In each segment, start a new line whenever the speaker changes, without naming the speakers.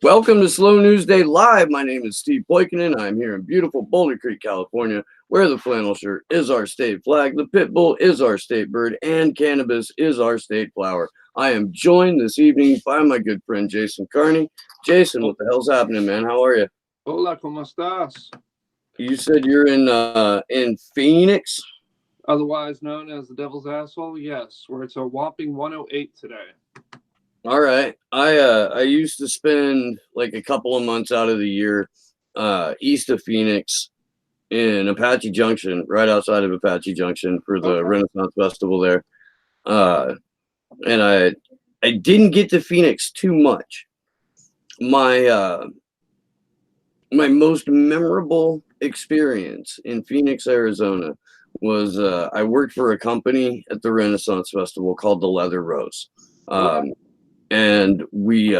Welcome to Slow News Day Live. My name is Steve Poikinen. I'm here in beautiful Boulder Creek, California, where the flannel shirt is our state flag, the pit bull is our state bird, and cannabis is our state flower. I am joined this evening by my good friend Jason Carney. Jason, what the hell's happening, man? How are you?
Hola, ¿cómo estás?
You said you're in Phoenix?
Otherwise known as the Devil's Asshole, yes, where it's a whopping 108 today.
All right. I used to spend like a couple of months out of the year east of Phoenix in Apache Junction, right outside of Apache Junction for the Renaissance Festival there. And I didn't get to Phoenix too much. My most memorable experience in Phoenix, Arizona was I worked for a company at the Renaissance Festival called the Leather Rose. And we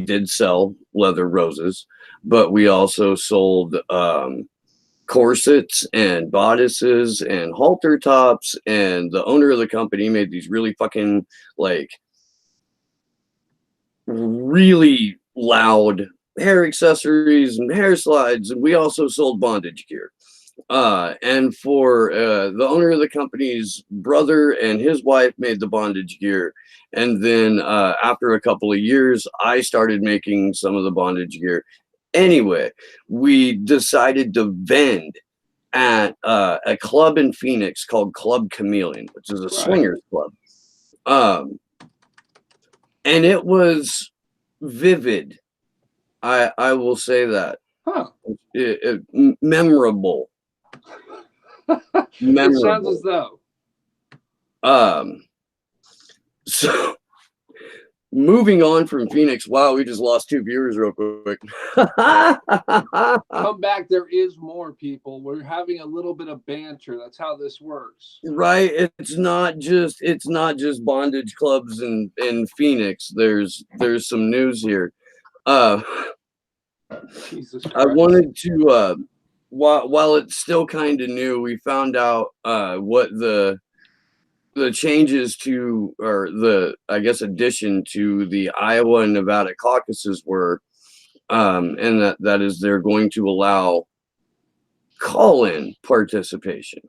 did sell leather roses, but we also sold corsets and bodices and halter tops. And the owner of the company made these really fucking like really loud hair accessories and hair slides. And we also sold bondage gear. And for the owner of the company's brother and his wife made the bondage gear. And then after a couple of years, I started making some of the bondage gear. Anyway, we decided to vend at a club in Phoenix called Club Chameleon, which is a swingers club. And it was vivid. I will say that. Memorable.
It sounds as though.
So moving on from Phoenix. Wow, we just lost 2 viewers real quick.
Come back, there is more, people. We're having a little bit of banter. That's how this works.
Right. It's not just bondage clubs in Phoenix. There's some news here.
Jesus Christ.
I wanted to while it's still kind of new, we found out what the changes to, or the, I guess, addition to the Iowa and Nevada caucuses were, and that is they're going to allow call-in participation.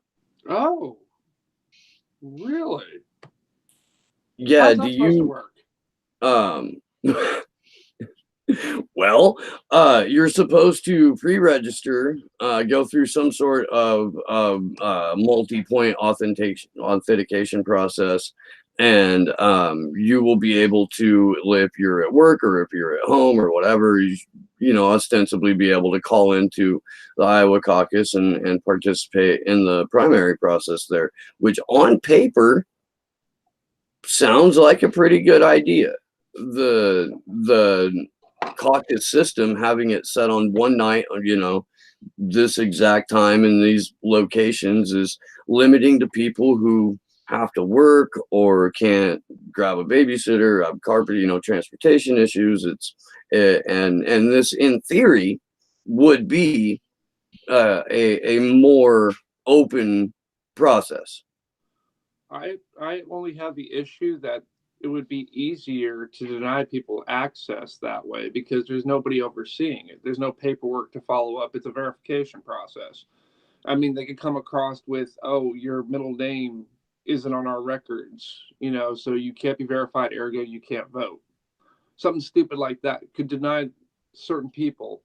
Oh, really?
Yeah.
Do you work?
Well, you're supposed to pre-register, go through some sort of multi-point authentication process, and you will be able to, if you're at work or if you're at home or whatever, you know, ostensibly be able to call into the Iowa caucus and participate in the primary process there, which on paper sounds like a pretty good idea. The caucus system, having it set on one night, you know, this exact time in these locations, is limiting to people who have to work or can't grab a babysitter, have carpet, you know, transportation issues. It's and this in theory would be a more open process.
I only have the issue that it would be easier to deny people access that way because there's nobody overseeing it. There's no paperwork to follow up. It's a verification process. I mean, they could come across with, oh, your middle name isn't on our records, you know, so you can't be verified, ergo you can't vote. Something stupid like that could deny certain people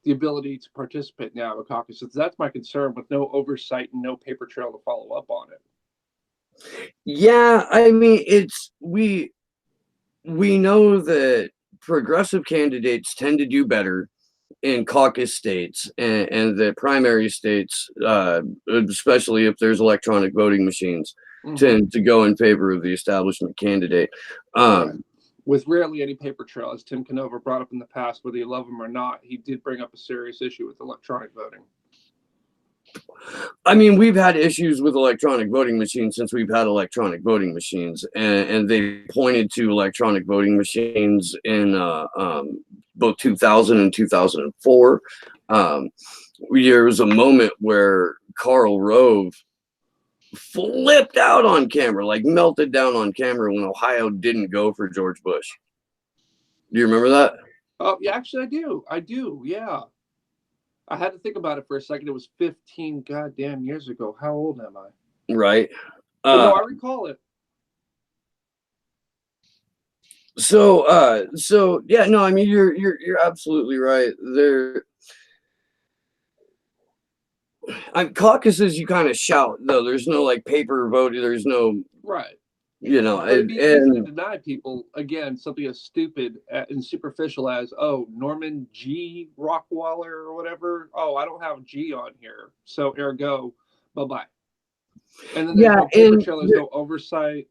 the ability to participate in the Iowa caucus. That's my concern, with no oversight and no paper trail to follow up on it.
Yeah, I mean, we know that progressive candidates tend to do better in caucus states and the primary states, especially if there's electronic voting machines, tend to go in favor of the establishment candidate.
With rarely any paper trail, as Tim Canova brought up in the past, whether you love him or not, he did bring up a serious issue with electronic voting.
I mean, we've had issues with electronic voting machines since we've had electronic voting machines, and they pointed to electronic voting machines in both 2000 and 2004. There was a moment where Karl Rove flipped out on camera, like melted down on camera, when Ohio didn't go for George Bush. Do you remember that?
Oh, yeah, actually, I do. Yeah, I had to think about it for a second. It was 15 goddamn years ago. How old am I?
right?
But
Uh,
no, I recall it.
so yeah, no, I mean you're absolutely right. Caucuses you kind of shout though. There's no like paper vote. There's no,
Right. But it'd be easy to
and
deny people again something as stupid and superficial as, oh, Norman G. Rockwaller or whatever. Oh, I don't have G on here, so ergo, bye bye. And then there's
yeah,
no paper
and
trail, there's no oversight.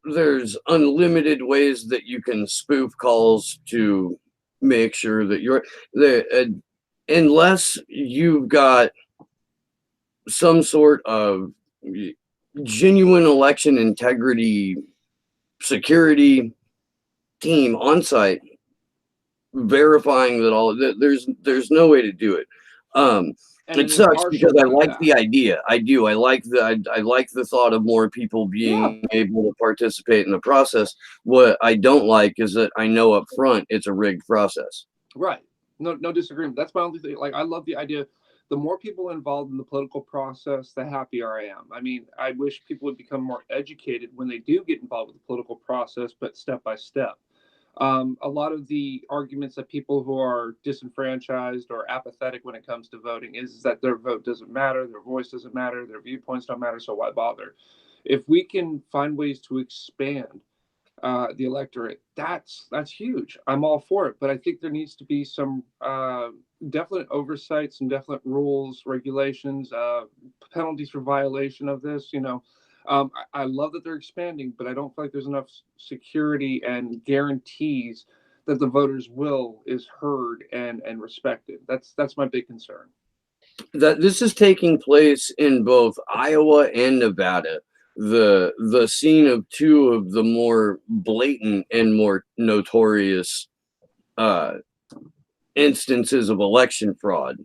there's unlimited ways that you can spoof calls to make sure that you're the unless you've got some sort of genuine election integrity security team on site verifying that all that there's no way to do it. Um,
And
it
an
sucks
impartial
because I
one at
like
that.
the idea. I do. I like the thought of more people
Yeah,
being able to participate in the process. What I don't like is that I know up front it's a rigged process.
right. No disagreement. That's my only thing. Like, I love the idea. The more people involved in the political process, the happier I am. I mean, I wish people would become more educated when they do get involved with the political process, but step by step. A lot of the arguments that people who are disenfranchised or apathetic when it comes to voting is that their vote doesn't matter, their voice doesn't matter, their viewpoints don't matter, so why bother? If we can find ways to expand the electorate, that's huge. I'm all for it, but I think there needs to be some definite oversight, some definite rules, regulations, penalties for violation of this. I love that they're expanding, but I don't feel like there's enough security and guarantees that the voters' will is heard and respected. That's my big concern.
That this is taking place in both Iowa and Nevada, the scene of two of the more blatant and more notorious uh, instances of election fraud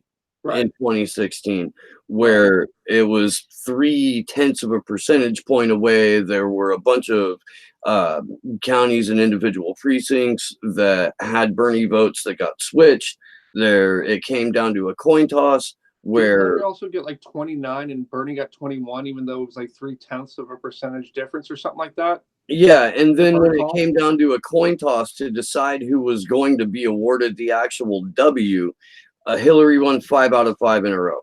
Right.
in 2016,
Right.
where it was 0.3 of a percentage point away. There were a bunch of uh, counties and individual precincts that had Bernie votes that got switched. There, it came down to a coin toss
Didn't
where,
Hillary also get like 29 and Bernie got 21, even though it was like 0.3 of a percentage difference or something like that,
yeah, and
if I
then when it
recall?
came down to a coin toss to decide who was going to be awarded the actual W, Hillary won 5 out of 5 in a row.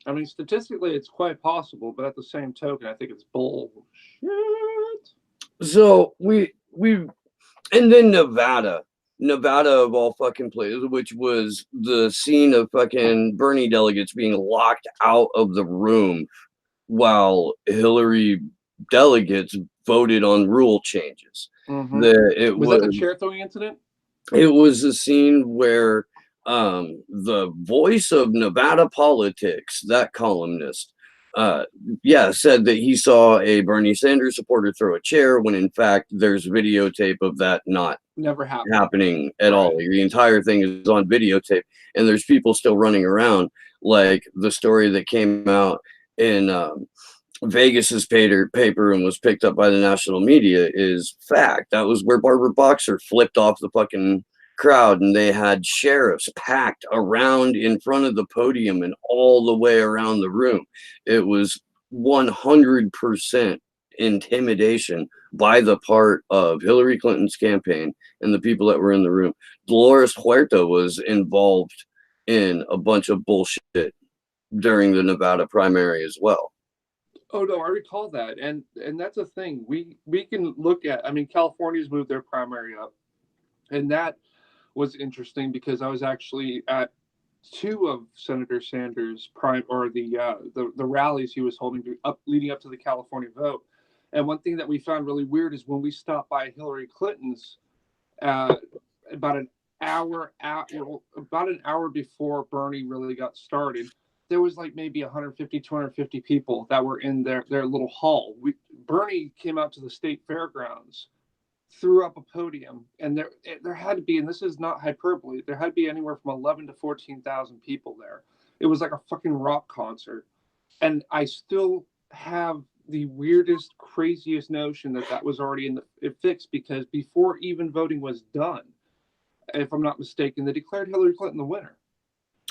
I mean, statistically, it's quite possible, but at the same token, I think it's bullshit.
So we and then Nevada of all fucking places, which was the scene of fucking Bernie delegates being locked out of the room while Hillary delegates voted on rule changes.
Mm-hmm.
The it
Was that
was
the chair throwing incident?
it was a scene where the voice of Nevada politics, that columnist, uh, yeah, said that he saw a Bernie Sanders supporter throw a chair when in fact there's videotape of that not
Never happened.
happening at all.
Right.
Like, the entire thing is on videotape, and there's people still running around. Like the story that came out in Vegas's paper and was picked up by the national media is fact. That was where Barbara Boxer flipped off the fucking crowd, and they had sheriffs packed around in front of the podium and all the way around the room. It was 100% intimidation by the part of Hillary Clinton's campaign and the people that were in the room. Dolores Huerta was involved in a bunch of bullshit during the Nevada primary as well.
Oh no, I recall that, and that's a thing we can look at. I mean, California's moved their primary up, and that was interesting because I was actually at two of Senator Sanders' prime or the rallies he was holding up leading up to the California vote. And one thing that we found really weird is when we stopped by Hillary Clinton's uh, about an about an hour before Bernie really got started, there was like maybe 150, 250 people that were in their little hall. Bernie came out to the state fairgrounds, threw up a podium, and there had to be, and this is not hyperbole, there had to be anywhere from 11 to 14,000 people there. It was like a fucking rock concert, and I still have the weirdest, craziest notion that was already it fixed, because before even voting was done, if I'm not mistaken, they declared Hillary Clinton the winner.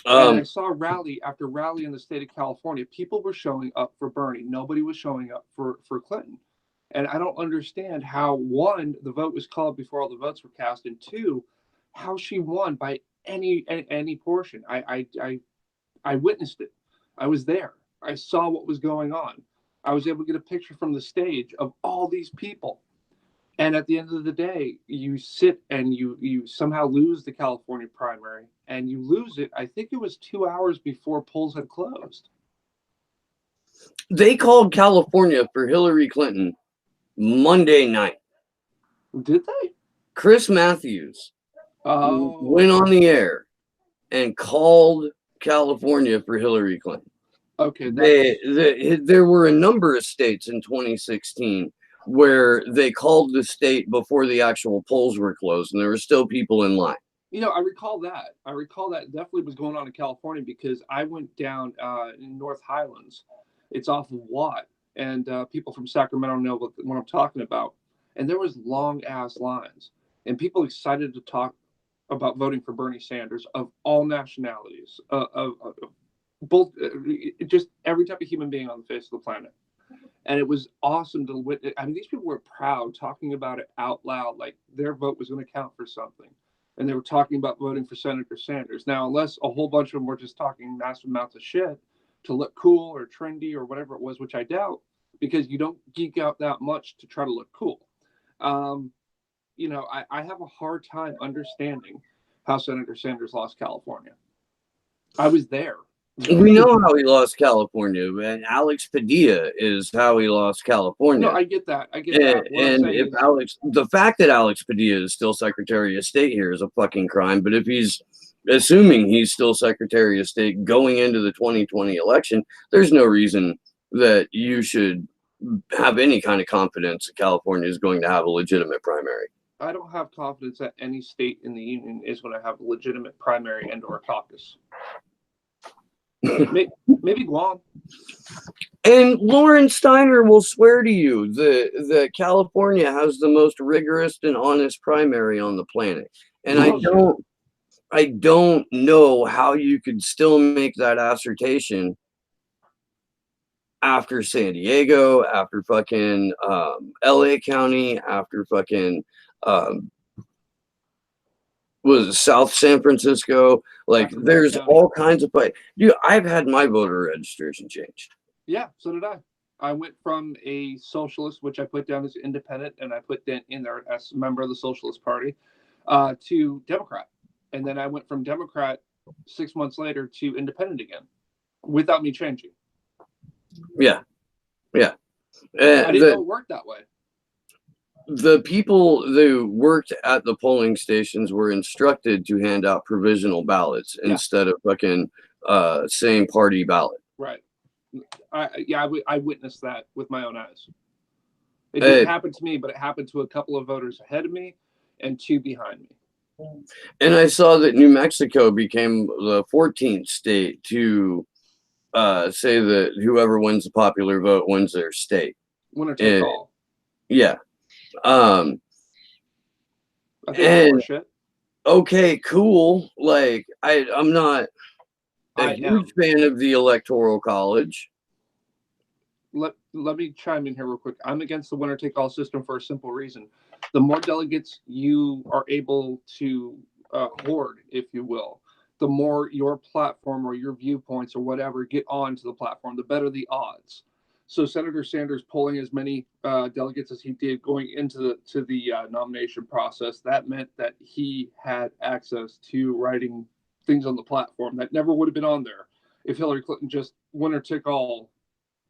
And I saw rally after rally in the state of California. People were showing up for Bernie. Nobody was showing up for Clinton. And I don't understand how, one, the vote was called before all the votes were cast, and two, how she won by any portion. I witnessed it. I was there. I saw what was going on. I was able to get a picture from the stage of all these people. And at the end of the day, you sit and you somehow lose the California primary, and you lose it. I think it was 2 hours before polls had closed.
They called California for Hillary Clinton Monday night.
Did they?
Chris Matthews went on the air and called California for Hillary Clinton.
Okay.
There were a number of states in 2016 where they called the state before the actual polls were closed, and there were still people in line.
I recall that. Definitely was going on in California, because I went down in North Highlands. It's off of Watt, and people from Sacramento know what I'm talking about. And there was long ass lines, and people excited to talk about voting for Bernie Sanders of all nationalities, of both, just every type of human being on the face of the planet. And it was awesome to witness. I mean, these people were proud, talking about it out loud, like their vote was going to count for something. And they were talking about voting for Senator Sanders. Now, unless a whole bunch of them were just talking massive amounts of shit to look cool or trendy or whatever it was, which I doubt, because you don't geek out that much to try to look cool. I have a hard time understanding how Senator Sanders lost California. I was there.
We know how he lost California, and Alex Padilla is how he lost California.
No, I get that.
The fact that Alex Padilla is still Secretary of State here is a fucking crime. But if he's assuming he's still Secretary of State going into the 2020 election, there's no reason that you should have any kind of confidence that California is going to have a legitimate primary.
I don't have confidence that any state in the union is going to have a legitimate primary and or caucus. Maybe Guam.
And Lauren Steiner will swear to you that California has the most rigorous and honest primary on the planet. And I don't know how you could still make that assertion after San Diego, after fucking LA County, after fucking was it South San Francisco? Like, there's all kinds of places. Dude, I've had my voter registration changed.
Yeah, so did I. I went from a socialist, which I put down as independent, and I put that in there as a member of the Socialist Party, to Democrat. And then I went from Democrat 6 months later to independent again, without me changing.
Yeah.
I didn't know it worked that way.
The people who worked at the polling stations were instructed to hand out provisional ballots instead of fucking same party ballot.
Right. I witnessed that with my own eyes. It didn't happen to me, but it happened to a couple of voters ahead of me and two behind me.
And I saw that New Mexico became the 14th state to say that whoever wins the popular vote wins their state.
Winner take all.
Yeah.
I think shit.
Okay, cool. Like, I'm not a huge fan of the Electoral College.
Let me chime in here real quick. I'm against the winner take all system for a simple reason. The more delegates you are able to hoard, if you will, the more your platform or your viewpoints or whatever get onto the platform, the better the odds. So Senator Sanders polling as many delegates as he did going into the nomination process, that meant that he had access to writing things on the platform that never would have been on there if Hillary Clinton just winner took all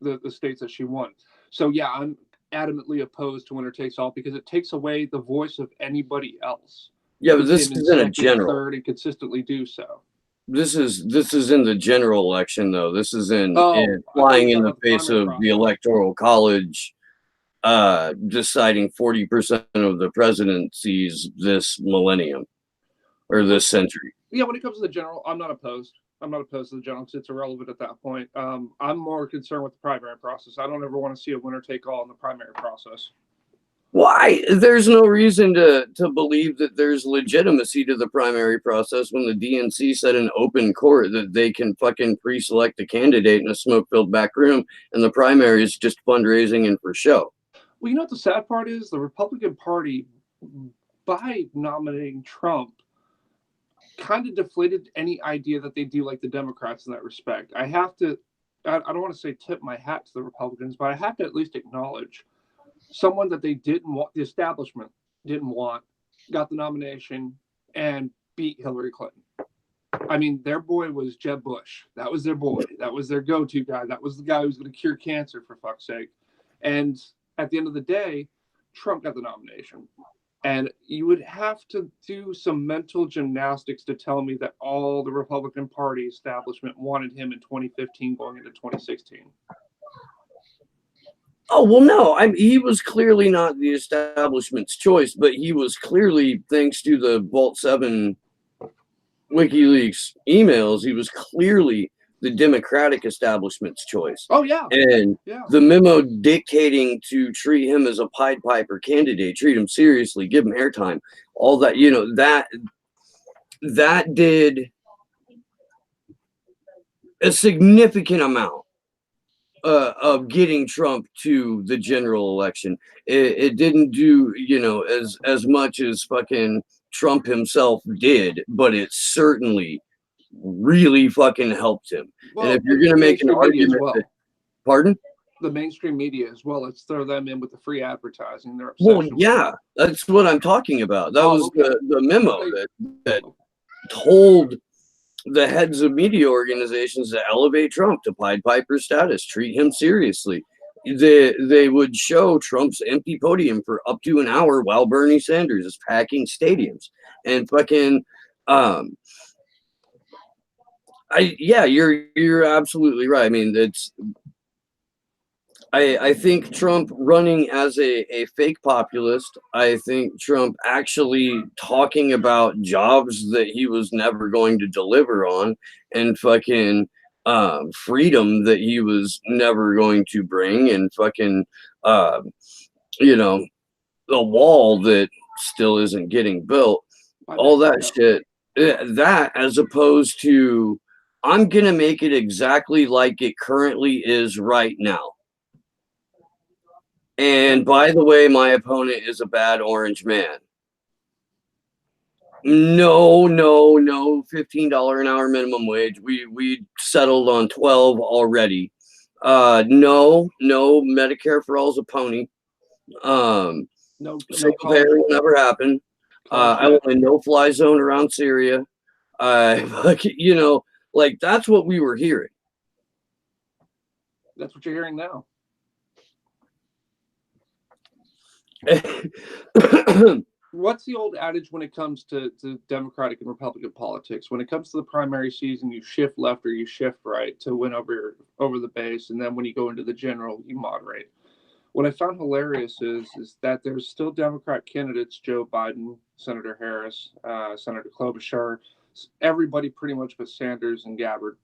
the states that she won. So yeah, I'm adamantly opposed to winner takes all because it takes away the voice of anybody else.
Yeah, but this is in a general.
Third and consistently do so.
This is in the general election, though. This is in flying in the face of the Electoral College deciding 40% of the presidencies this millennium or this century.
Yeah, when it comes to the general, I'm not opposed. I'm not opposed to the general because it's irrelevant at that point. I'm more concerned with the primary process. I don't ever want to see a winner take all in the primary process.
Why? There's no reason to believe that there's legitimacy to the primary process when the DNC said in open court that they can fucking pre-select a candidate in a smoke-filled back room, and the primary is just fundraising and for show.
Well, you know what the sad part is? The Republican Party, by nominating Trump, kind of deflated any idea that they do like the Democrats in that respect. I don't want to say tip my hat to the Republicans, but I have to at least acknowledge someone that they didn't want, the establishment didn't want, got the nomination and beat Hillary Clinton. I mean, their boy was Jeb Bush. That was their boy. That was their go-to guy. That was the guy who was going to cure cancer, for fuck's sake. And at the end of the day, Trump got the nomination. And you would have to do some mental gymnastics to tell me that all the Republican Party establishment wanted him in 2015 going into 2016.
Oh, well, no, he was clearly not the establishment's choice, but he was clearly, thanks to the Vault 7 WikiLeaks emails, he was clearly the Democratic establishment's choice.
Oh, yeah.
And the memo dictating to treat him as a Pied Piper candidate, treat him seriously, give him airtime, all that, that did a significant amount of getting Trump to the general election. It didn't do, as much as fucking Trump himself did, but it certainly really fucking helped him. Well, and if you're going to make an argument, pardon?
The mainstream media as well. Let's throw them in with the free advertising.
Well, yeah, that's what I'm talking about. That was the memo that told the heads of media organizations to elevate Trump to Pied Piper status, treat him seriously. They would show Trump's empty podium for up to an hour while Bernie Sanders is packing stadiums. And fucking you're absolutely right. I mean, I think Trump running as a fake populist, I think Trump actually talking about jobs that he was never going to deliver on, and fucking freedom that he was never going to bring, and fucking the wall that still isn't getting built, all that shit. That, as opposed to, I'm gonna make it exactly like it currently is right now. And by the way, my opponent is a bad orange man. No, $15 an hour minimum wage. We settled on 12 already. No, Medicare for all is a pony.
No
single payer will never happen. I want a no-fly zone around Syria. Like that's what we were hearing.
That's what you're hearing now. What's the old adage when it comes to Democratic and Republican politics? When it comes to the primary season, you shift left or you shift right to win over the base, and then when you go into the general, you moderate. What I found hilarious is that there's still Democrat candidates: Joe Biden, Senator Harris, Senator Klobuchar, everybody pretty much but Sanders and Gabbard.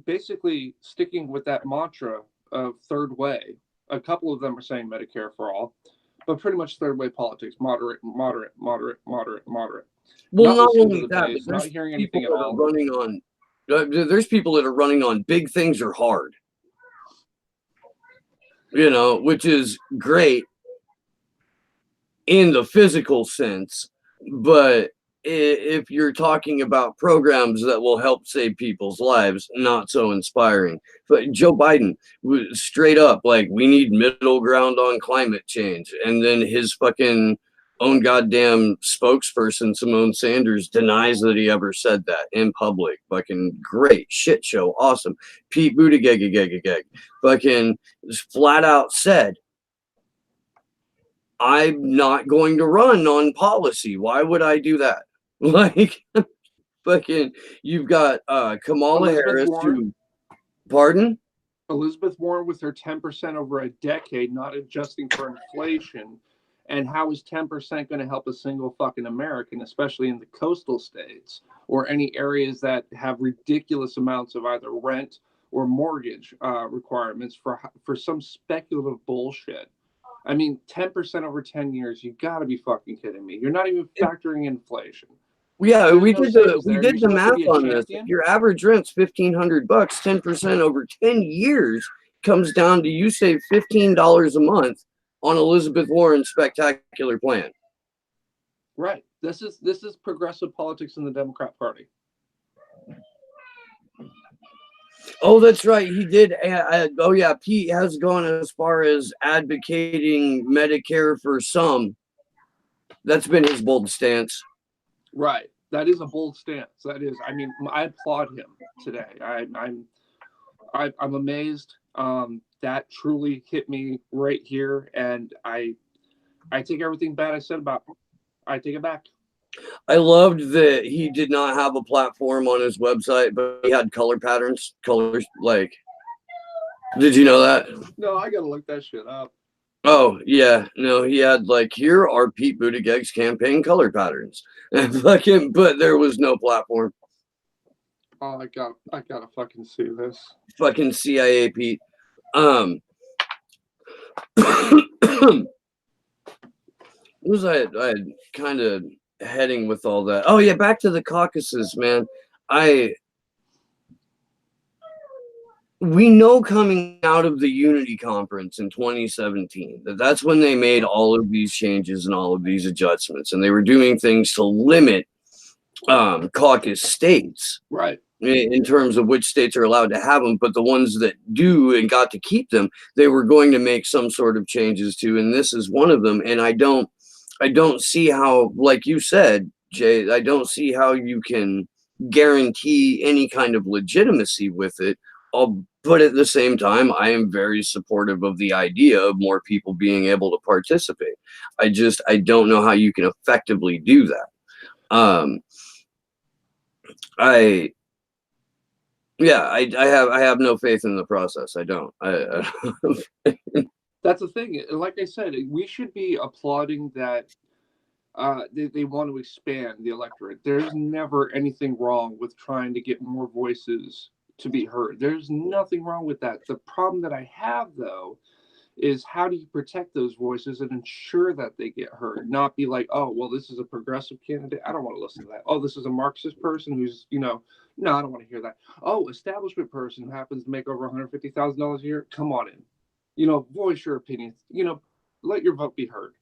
Basically sticking with that mantra of third way. A couple of them are saying Medicare for all, but pretty much third way politics, moderate. Well,
not only that,
base, not hearing anything at all.
There's people that are running on big things are hard, which is great in the physical sense, but if you're talking about programs that will help save people's lives, not so inspiring. But Joe Biden was straight up like, we need middle ground on climate change. And then his fucking own goddamn spokesperson, Simone Sanders, denies that he ever said that in public. Fucking great shit show. Awesome. Pete Buttigieg fucking flat out said, I'm not going to run on policy. Why would I do that? Like, fucking, you've got Kamala Harris. Pardon?
Elizabeth Warren with her 10% over a decade, not adjusting for inflation, And how is 10% going to help a single fucking American, especially in the coastal states or any areas that have ridiculous amounts of either rent or mortgage requirements for some speculative bullshit? I mean, 10% over 10 years, you got to be fucking kidding me. You're not even factoring inflation.
Yeah,
There's
we
no
did the
savings there. You're
we did the
supposed to
math
be a
on this. If
champion.
your average rent's $1,500, 10% over 10 years comes down to you save $15 a month on Elizabeth Warren's spectacular plan.
Right. This is progressive politics in the Democrat Party.
Oh, that's right. He did. Oh, yeah. Pete has gone as far as advocating Medicare for some. That's been his bold stance.
Right. That is a bold stance. That is. I mean, I applaud him today. I'm amazed. That truly hit me right here, and I take everything bad I said about him. I take it back.
I loved that he did not have a platform on his website, but he had color patterns, colors. Like, did you know that?
No, I gotta look that shit up.
Oh yeah, no, he had like, here are Pete Buttigieg's campaign color patterns, and fucking, but there was no platform.
Oh, I gotta fucking see this.
Fucking CIA Pete. Was I kind of heading with all that? Oh yeah, back to the caucuses, man. We know coming out of the Unity Conference in 2017 that's when they made all of these changes and all of these adjustments, and they were doing things to limit caucus states,
right,
in terms of which states are allowed to have them, but the ones that do and got to keep them, they were going to make some sort of changes to, and this is one of them. And I don't see how, like you said, Jay, I don't see how you can guarantee any kind of legitimacy with it. But at the same time, I am very supportive of the idea of more people being able to participate. I don't know how you can effectively do that. I have no faith in the process. I don't.
That's the thing. Like I said, we should be applauding that they want to expand the electorate. There's never anything wrong with trying to get more voices to be heard. There's nothing wrong with that. The problem that I have, though, is how do you protect those voices and ensure that they get heard? Not be like, oh, well, this is a progressive candidate. I don't want to listen to that. Oh, this is a Marxist person who's, no, I don't want to hear that. Oh, establishment person who happens to make over $150,000 a year. Come on in. Voice your opinions. Let your vote be heard.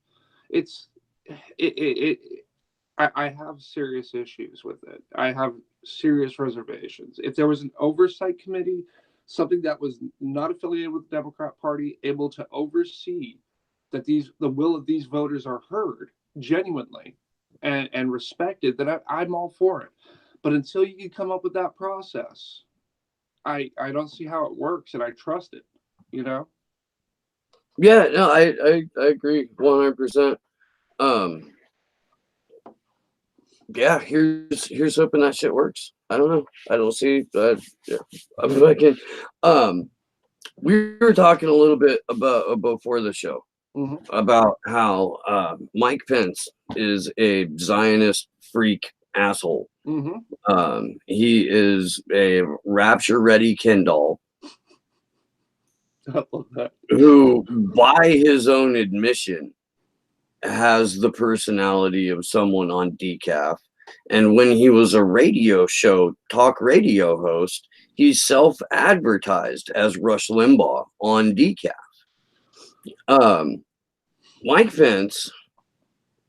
I have serious issues with it. I have serious reservations. If there was an oversight committee, something that was not affiliated with the Democrat Party, able to oversee that the will of these voters are heard genuinely and respected, then I'm all for it. But until you can come up with that process, I don't see how it works, and I trust it.
Yeah, no, I agree 100%. Yeah, here's hoping that shit works. I don't know. I don't see that. Yeah, I'm fucking. We were talking a little bit about before the show, about how Mike Pence is a Zionist freak asshole. He is a rapture ready Ken doll.
I love that.
Who, by his own admission, has the personality of someone on decaf. And when he was a radio show, talk radio host, he self-advertised as Rush Limbaugh on decaf. Mike Pence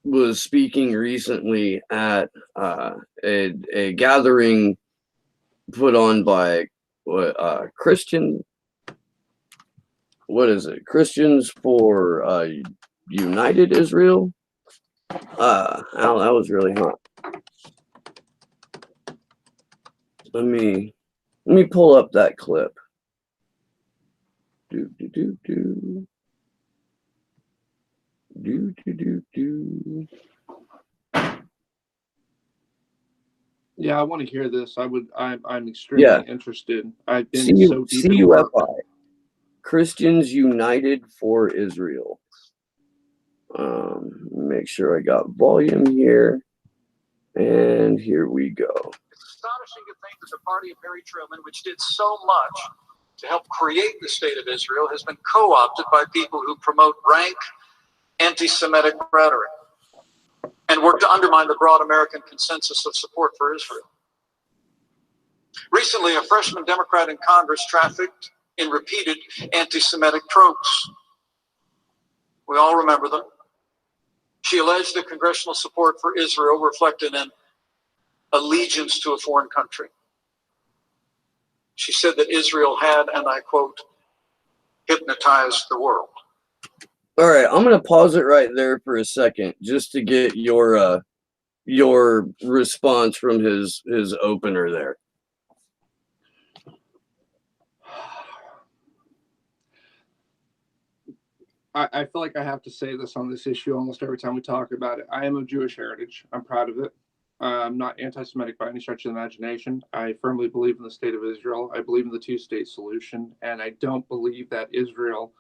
was speaking recently at a gathering put on by Christians for United Israel. That was really hot. Let me pull up that clip. Do.
Yeah, I want to hear this. I'm extremely interested. I've been so deep in
CUFI, Christians United for Israel. Make sure I got volume here. And here we go.
It's astonishing to think that the party of Harry Truman, which did so much to help create the state of Israel, has been co-opted by people who promote rank anti-Semitic rhetoric and work to undermine the broad American consensus of support for Israel. Recently, a freshman Democrat in Congress trafficked in repeated anti-Semitic tropes. We all remember them. She alleged that congressional support for Israel reflected an allegiance to a foreign country. She said that Israel had, and I quote, hypnotized the world.
All right, I'm going to pause it right there for a second just to get your response from his opener there.
I feel like I have to say this on this issue almost every time we talk about it. I am of Jewish heritage. I'm proud of it. I'm not anti-Semitic by any stretch of the imagination. I firmly believe in the state of Israel. I believe in the two-state solution, and I don't believe that Israel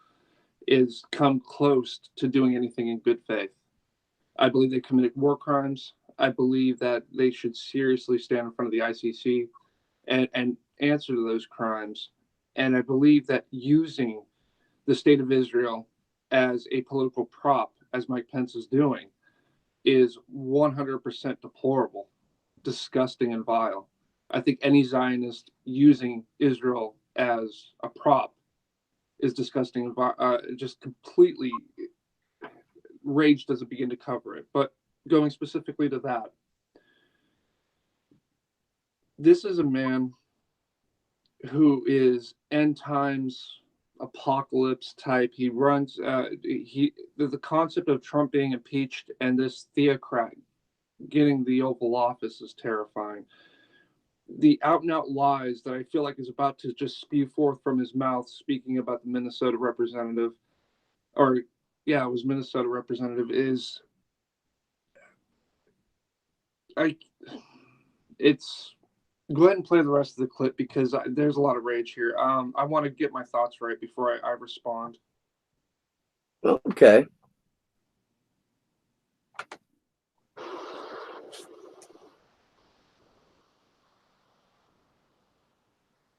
is come close to doing anything in good faith. I believe they committed war crimes. I believe that they should seriously stand in front of the ICC and answer to those crimes. And I believe that using the state of Israel as a political prop, as Mike Pence is doing, is 100% deplorable, disgusting, and vile. I think any Zionist using Israel as a prop is disgusting and just completely, rage doesn't begin to cover it. But going specifically to that, this is a man who is end times apocalypse type. He runs the concept of Trump being impeached and this theocrat getting the Oval Office is terrifying. The out and out lies that I feel like is about to just spew forth from his mouth, speaking about the Minnesota representative, it was Minnesota representative, is go ahead and play the rest of the clip because there's a lot of rage here. I want to get my thoughts right before I respond.
Okay.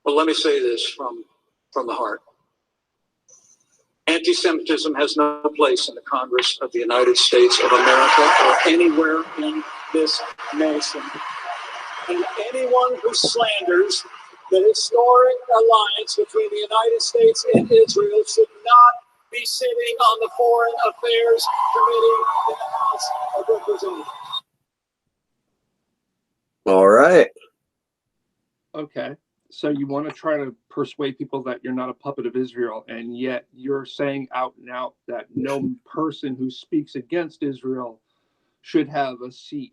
Well, let me say this from the heart. Anti-Semitism has no place in the Congress of the United States of America or anywhere in this nation. And anyone who slanders the historic alliance between the United States and Israel should not be sitting on the Foreign Affairs Committee in the House of Representatives.
All right.
Okay. So you want to try to persuade people that you're not a puppet of Israel, and yet you're saying out and out that no person who speaks against Israel should have a seat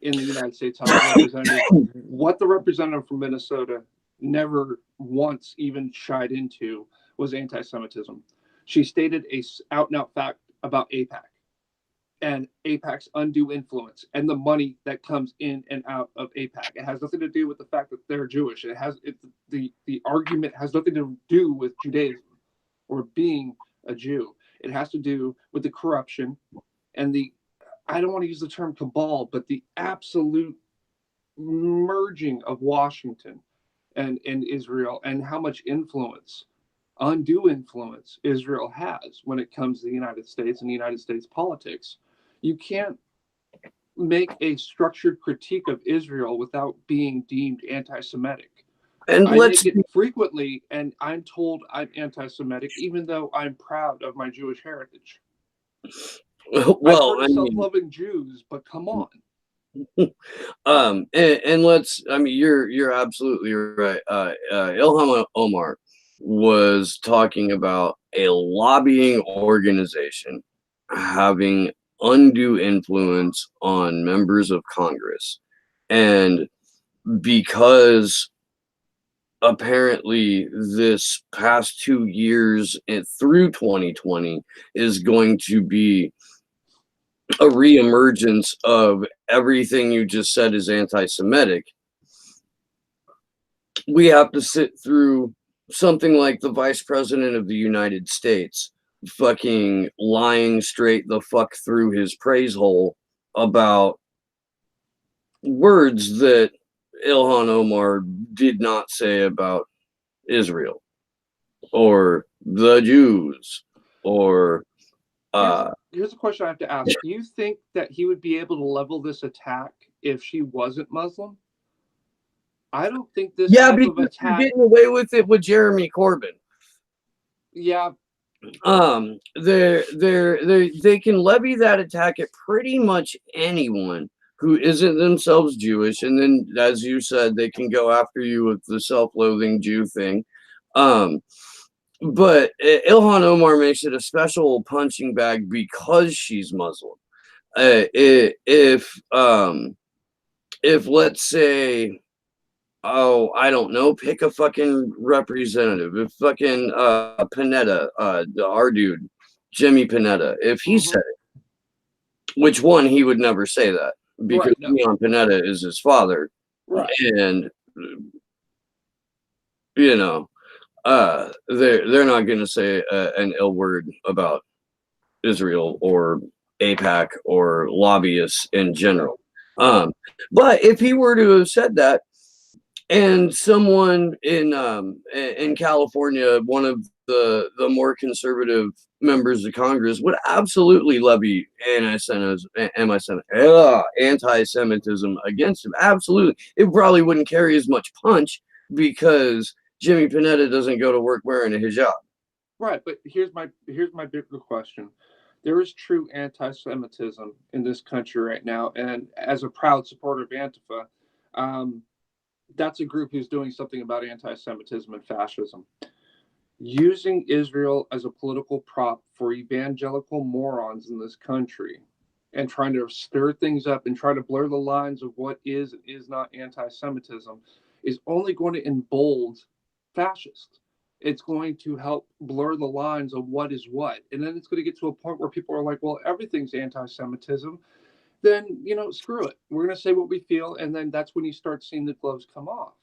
in the United States House of Representatives. What the representative from Minnesota never once even shied into was anti-Semitism. She stated a out and out fact about AIPAC and AIPAC's undue influence and the money that comes in and out of AIPAC. It has nothing to do with the fact that they're Jewish. The argument has nothing to do with Judaism or being a Jew. It has to do with the corruption and I don't want to use the term cabal, but the absolute merging of Washington and Israel, and how much influence, undue influence, Israel has when it comes to the United States and the United States politics. You can't make a structured critique of Israel without being deemed anti-Semitic.
And
I make it frequently, and I'm told I'm anti-Semitic, even though I'm proud of my Jewish heritage.
Well,
I've heard of self-loving Jews, but come on.
And let's, you're absolutely right. Ilham Omar was talking about a lobbying organization having undue influence on members of Congress. And because apparently this past 2 years and through 2020 is going to be a reemergence of everything you just said is anti-Semitic, we have to sit through something like the Vice President of the United States fucking lying straight the fuck through his praise hole about words that Ilhan Omar did not say about Israel or the Jews or
here's a question I have to ask. Do you think that he would be able to level this attack if she wasn't Muslim? I don't think this type of attack.
You're getting away with it with Jeremy Corbyn.
Yeah.
They can levy that attack at pretty much anyone who isn't themselves Jewish, and then, as you said, they can go after you with the self-loathing Jew thing. But Ilhan Omar makes it a special punching bag because she's Muslim. If let's say, oh, I don't know, pick a fucking representative. If fucking Panetta, our dude, Jimmy Panetta, if he said it, which one, he would never say that because Leon Panetta is his father.
Right.
And, you know, they're not going to say an ill word about Israel or AIPAC or lobbyists in general. But if he were to have said that, and someone in California, one of the more conservative members of Congress, would absolutely levy anti-Semitism against him. Absolutely, it probably wouldn't carry as much punch because Jimmy Panetta doesn't go to work wearing a hijab.
Right, but here's my bigger question. There is true anti-Semitism in this country right now, and as a proud supporter of Antifa, that's a group who's doing something about anti-Semitism and fascism. Using Israel as a political prop for evangelical morons in this country and trying to stir things up and try to blur the lines of what is and is not anti-Semitism is only going to embolden fascists. It's going to help blur the lines of what is what. And then it's going to get to a point where people are like, well, everything's anti-Semitism. Then, screw it. We're going to say what we feel. And then that's when you start seeing the gloves come off.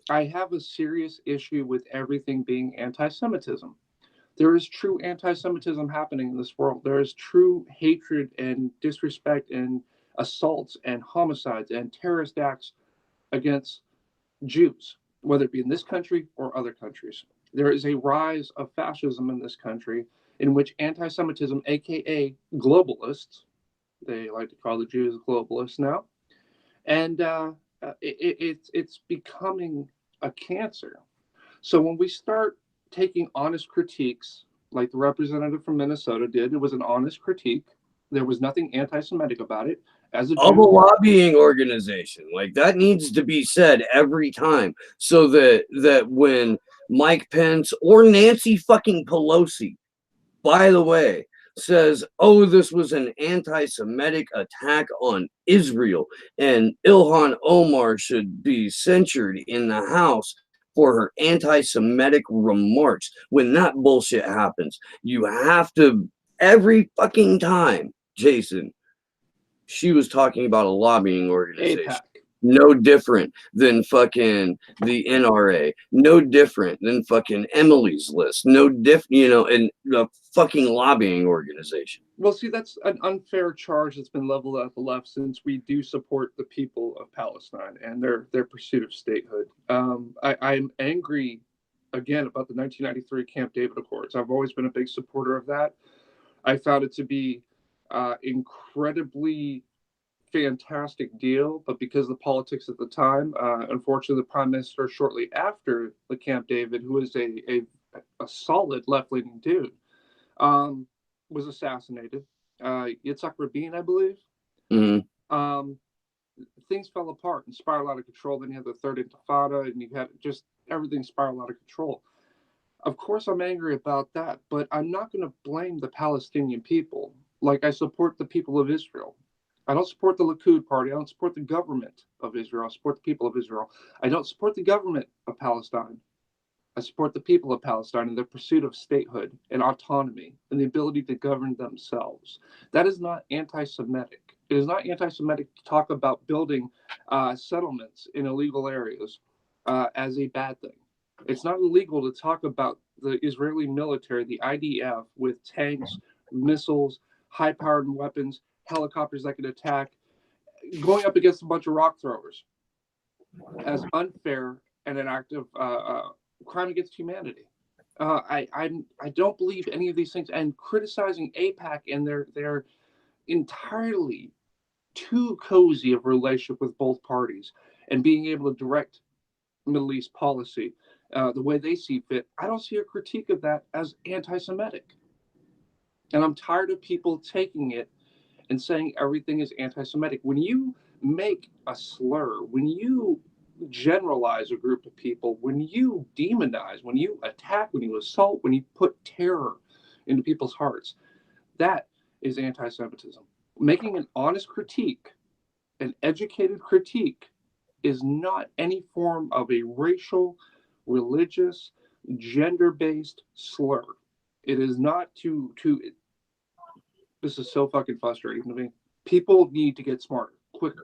I have a serious issue with everything being anti-Semitism. There is true anti-Semitism happening in this world. There is true hatred and disrespect and assaults and homicides and terrorist acts against Jews, whether it be in this country or other countries. There is a rise of fascism in this country in which anti-Semitism, aka globalists, they like to call the Jews globalists now, and it's becoming a cancer. So when we start taking honest critiques, like the representative from Minnesota did, it was an honest critique. There was nothing anti-Semitic about it. As a
Of a lobbying organization, like that needs to be said every time, so that when Mike Pence or Nancy fucking Pelosi, by the way, says, oh, this was an anti-Semitic attack on Israel and Ilhan Omar should be censured in the House for her anti-Semitic remarks. When that bullshit happens, you have to, every fucking time, Jason, she was talking about a lobbying organization.
AIPAC.
No different than fucking the NRA. No different than fucking Emily's List. No and a fucking lobbying organization.
Well, see, that's an unfair charge that's been leveled at the left since we do support the people of Palestine and their pursuit of statehood. I'm angry, again, about the 1993 Camp David Accords. I've always been a big supporter of that. I found it to be incredibly fantastic deal, but because of the politics at the time, unfortunately, the prime minister shortly after the Camp David, who was a solid left-leaning dude, was assassinated. Yitzhak Rabin, I believe.
Mm-hmm.
Things fell apart and spiraled out of control. Then you had the Third Intifada, and you had just everything spiraled out of control. Of course, I'm angry about that, but I'm not going to blame the Palestinian people. Like I support the people of Israel. I don't support the Likud party. I don't support the government of Israel. I support the people of Israel. I don't support the government of Palestine. I support the people of Palestine in their pursuit of statehood and autonomy and the ability to govern themselves. That is not anti-Semitic. It is not anti-Semitic to talk about building settlements in illegal areas as a bad thing. It's not illegal to talk about the Israeli military, the IDF, with tanks, missiles, high-powered weapons, helicopters that can attack, going up against a bunch of rock throwers as unfair and an act of crime against humanity. I don't believe any of these things. And criticizing AIPAC and their entirely too cozy of a relationship with both parties and being able to direct Middle East policy the way they see fit, I don't see a critique of that as anti-Semitic. And I'm tired of people taking it and saying everything is anti-Semitic. When you make a slur, when you generalize a group of people, when you demonize, when you attack, when you assault, when you put terror into people's hearts, that is anti-Semitism. Making an honest critique, an educated critique, is not any form of a racial, religious, gender-based slur. It is not to this is so fucking frustrating to me. People need to get smarter, quicker,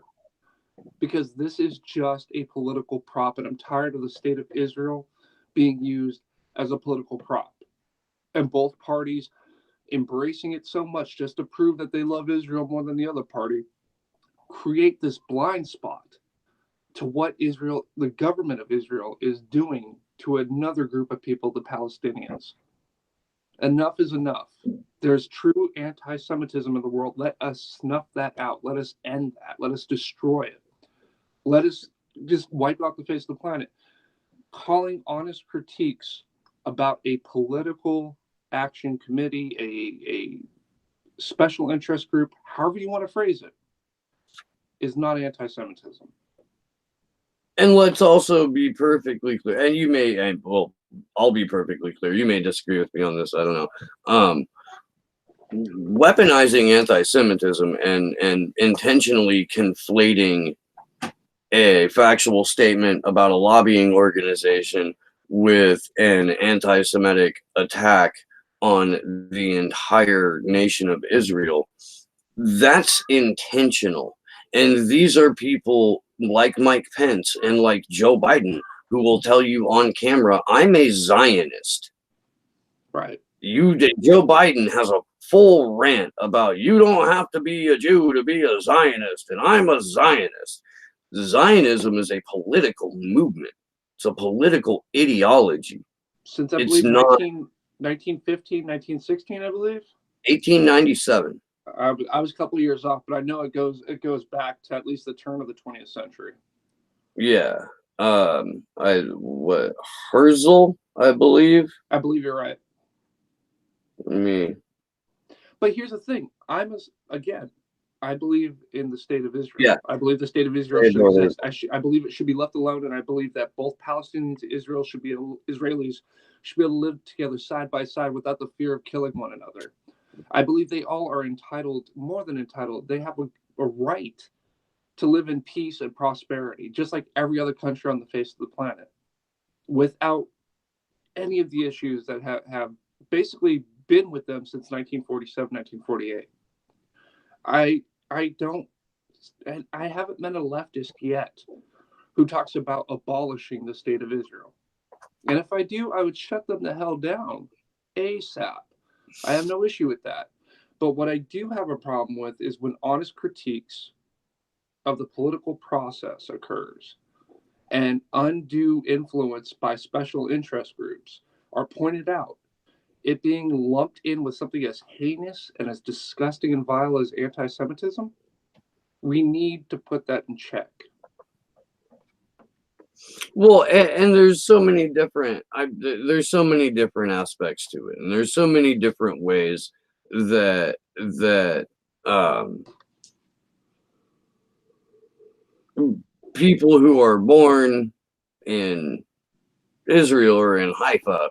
because this is just a political prop, and I'm tired of the state of Israel being used as a political prop. And both parties embracing it so much just to prove that they love Israel more than the other party, create this blind spot to what Israel, the government of Israel, is doing to another group of people, the Palestinians. Enough is enough. There's true anti-Semitism in the world. Let us snuff that out. Let us end that. Let us destroy it. Let us just wipe it off the face of the planet. Calling honest critiques about a political action committee, a special interest group, however you want to phrase it, is not anti-Semitism.
And let's also be perfectly clear, and you may, and well, I'll be perfectly clear. You may disagree with me on this. I don't know. Weaponizing anti-Semitism and intentionally conflating a factual statement about a lobbying organization with an anti-Semitic attack on the entire nation of Israel, that's intentional. And these are people like Mike Pence and like Joe Biden who will tell you on camera, I'm a Zionist.
Right.
Joe Biden has a full rant about you don't have to be a Jew to be a Zionist, and I'm a Zionist. Zionism is a political movement. It's a political ideology.
Since I believe 1915, 1916, I believe.
1897.
I was a couple of years off, but I know it goes back to at least the turn of the 20th century.
Yeah. Herzl, I believe.
I believe you're right. But here's the thing. I believe in the state of Israel.
Yeah.
I believe the state of Israel should exist. I believe it should be left alone, and I believe that both Palestinians and Israelis should be able to live together side by side without the fear of killing one another. I believe they all are entitled, more than entitled. They have a right to live in peace and prosperity, just like every other country on the face of the planet, without any of the issues that have basically been with them since 1947, 1948. I haven't met a leftist yet who talks about abolishing the state of Israel. And if I do, I would shut them the hell down ASAP. I have no issue with that. But what I do have a problem with is when honest critiques of the political process occurs and undue influence by special interest groups are pointed out, it being lumped in with something as heinous and as disgusting and vile as anti-Semitism, we need to put that in check.
Well, and there's so many different aspects to it, and there's so many different ways that people who are born in Israel or in Haifa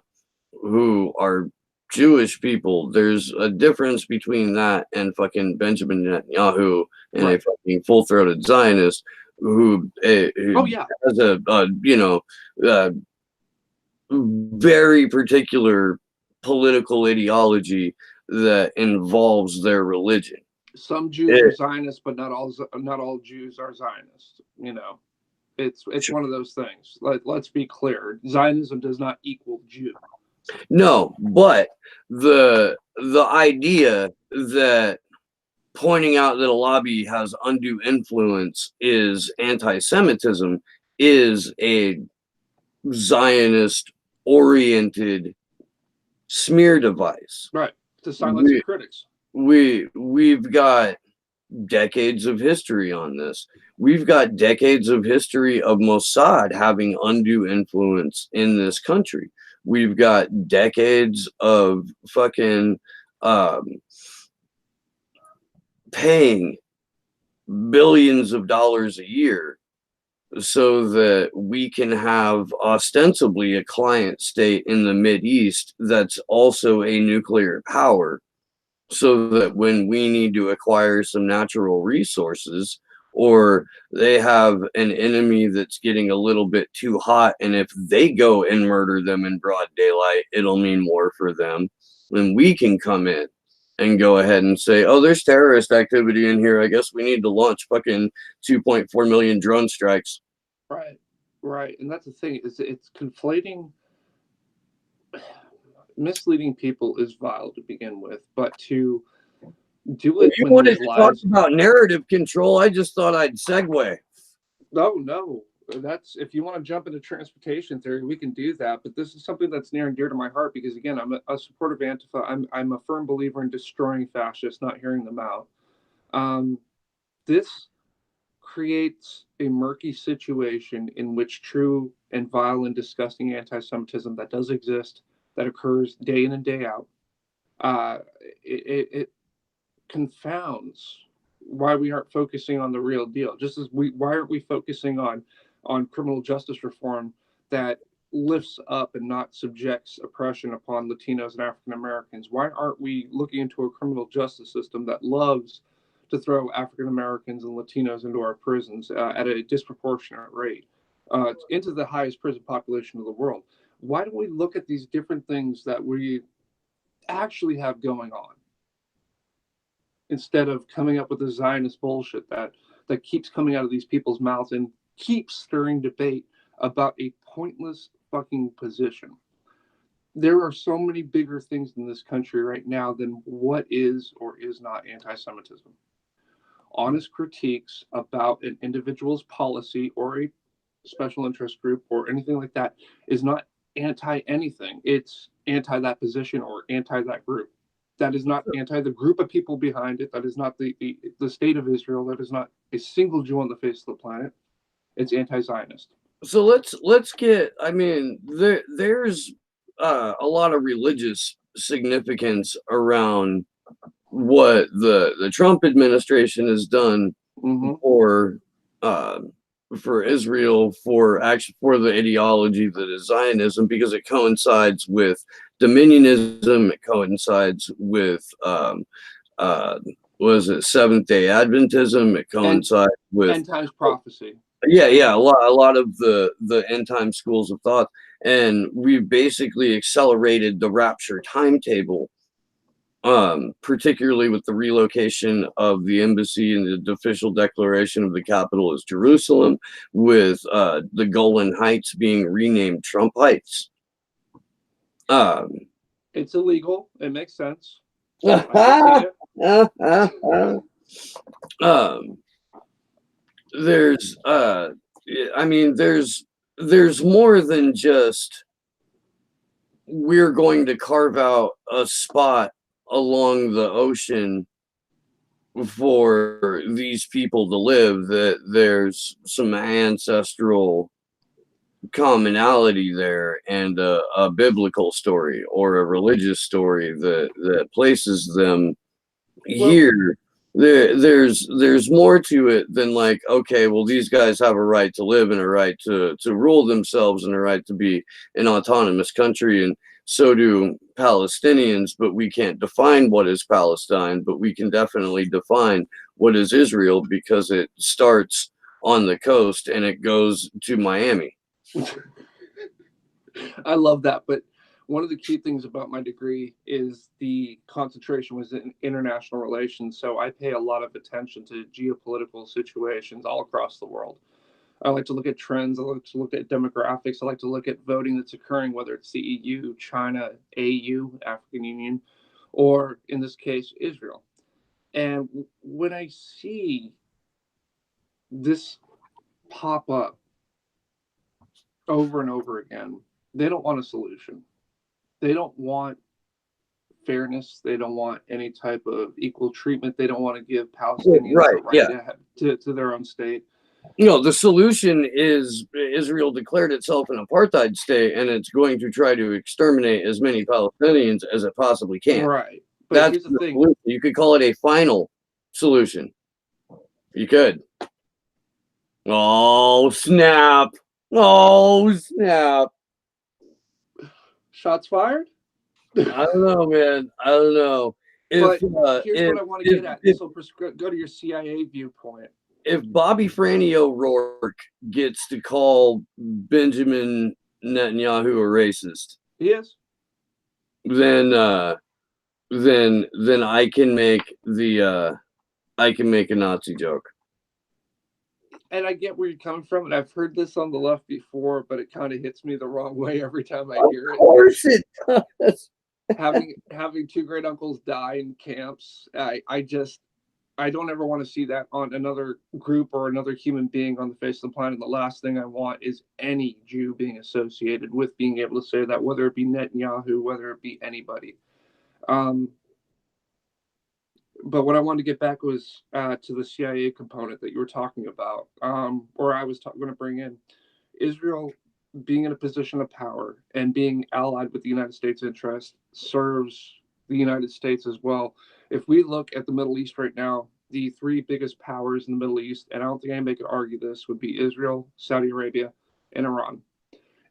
who are Jewish people, there's a difference between that and fucking Benjamin Netanyahu and a fucking full-throated Zionist who has a very particular political ideology that involves their religion.
Some Jews are Zionists, but not all Jews are Zionists. It's one of those things. Let's be clear. Zionism does not equal Jew.
No, but the idea that pointing out that a lobby has undue influence is anti-Semitism is a Zionist-oriented smear device.
Right. To silence your critics.
We've got decades of history on this. We've got decades of history of Mossad having undue influence in this country. We've got decades of fucking paying billions of dollars a year so that we can have ostensibly a client state in the Mideast that's also a nuclear power, so that when we need to acquire some natural resources, or they have an enemy that's getting a little bit too hot, and if they go and murder them in broad daylight, it'll mean more for them, then we can come in and go ahead and say, oh, there's terrorist activity in here. I guess we need to launch fucking 2.4 million drone strikes.
Right. And that's the thing, is it's conflating. Misleading people is vile to begin with, but to do it
You
when
wanted
there's
to talk
lies.
about narrative control. I just thought I'd segue.
No, that's, if you want to jump into transportation theory, we can do that. But this is something that's near and dear to my heart because, again, I'm a supporter of Antifa. I'm a firm believer in destroying fascists, not hearing them out. This creates a murky situation in which true and vile and disgusting anti-Semitism that does exist, that occurs day in and day out, it confounds why we aren't focusing on the real deal. Just as why aren't we focusing on criminal justice reform that lifts up and not subjects oppression upon Latinos and African Americans? Why aren't we looking into a criminal justice system that loves to throw African Americans and Latinos into our prisons at a disproportionate rate, into the highest prison population of the world? Why don't we look at these different things that we actually have going on instead of coming up with the Zionist bullshit that keeps coming out of these people's mouths and keeps stirring debate about a pointless fucking position? There are so many bigger things in this country right now than what is or is not anti-Semitism. Honest critiques about an individual's policy or a special interest group or anything like that is not anti anything. It's anti that position or anti that group. That is not anti the group of people behind it. That is not the state of Israel. That is not a single Jew on the face of the planet. It's anti-Zionist.
So let's get. I mean, there's a lot of religious significance around what the Trump administration has done for Israel, for the ideology that is Zionism, because it coincides with dominionism. It coincides with was it Seventh-day Adventism? It coincides with
end times prophecy.
Yeah, a lot of the end time schools of thought, and we've basically accelerated the rapture timetable, particularly with the relocation of the embassy and the official declaration of the capital as Jerusalem, with the Golan Heights being renamed Trump Heights.
It's illegal. It makes sense.
There's I mean, there's more than just we're going to carve out a spot along the ocean for these people to live. That there's some ancestral commonality there, and a biblical story or a religious story that places them here. There's more to it than like, okay, well, these guys have a right to live and a right to rule themselves and a right to be an autonomous country, and so do Palestinians, but we can't define what is Palestine, but we can definitely define what is Israel, because it starts on the coast and it goes to Miami.
I love that, but one of the key things about my degree is the concentration was in international relations. So I pay a lot of attention to geopolitical situations all across the world. I like to look at trends. I like to look at demographics. I like to look at voting that's occurring, whether it's the EU, China, AU, African Union, or in this case, Israel. And when I see this pop up over and over again, they don't want a solution. They don't want fairness. They don't want any type of equal treatment. They don't want to give Palestinians the right to their own state.
The solution is Israel declared itself an apartheid state, and it's going to try to exterminate as many Palestinians as it possibly can.
Right. But
That's
here's the thing.
Solution. You could call it a final solution. You could. Oh, snap. Oh, snap.
Shots fired?
I don't know, man. I don't know.
But here's what I want to get at. So go to your CIA viewpoint.
If Bobby Franny O'Rourke gets to call Benjamin Netanyahu a racist,
he is,
then I can make a Nazi joke.
And I get where you're coming from, and I've heard this on the left before, but it kind of hits me the wrong way every time I hear it.
Of course it does.
having two great uncles die in camps, I don't ever want to see that on another group or another human being on the face of the planet. The last thing I want is any Jew being associated with being able to say that, whether it be Netanyahu, whether it be anybody. But what I wanted to get back was to the CIA component that you were talking about, or I was going to bring in. Israel being in a position of power and being allied with the United States' interest serves the United States as well. If we look at the Middle East right now, the three biggest powers in the Middle East, and I don't think anybody could argue this, would be Israel, Saudi Arabia, and Iran.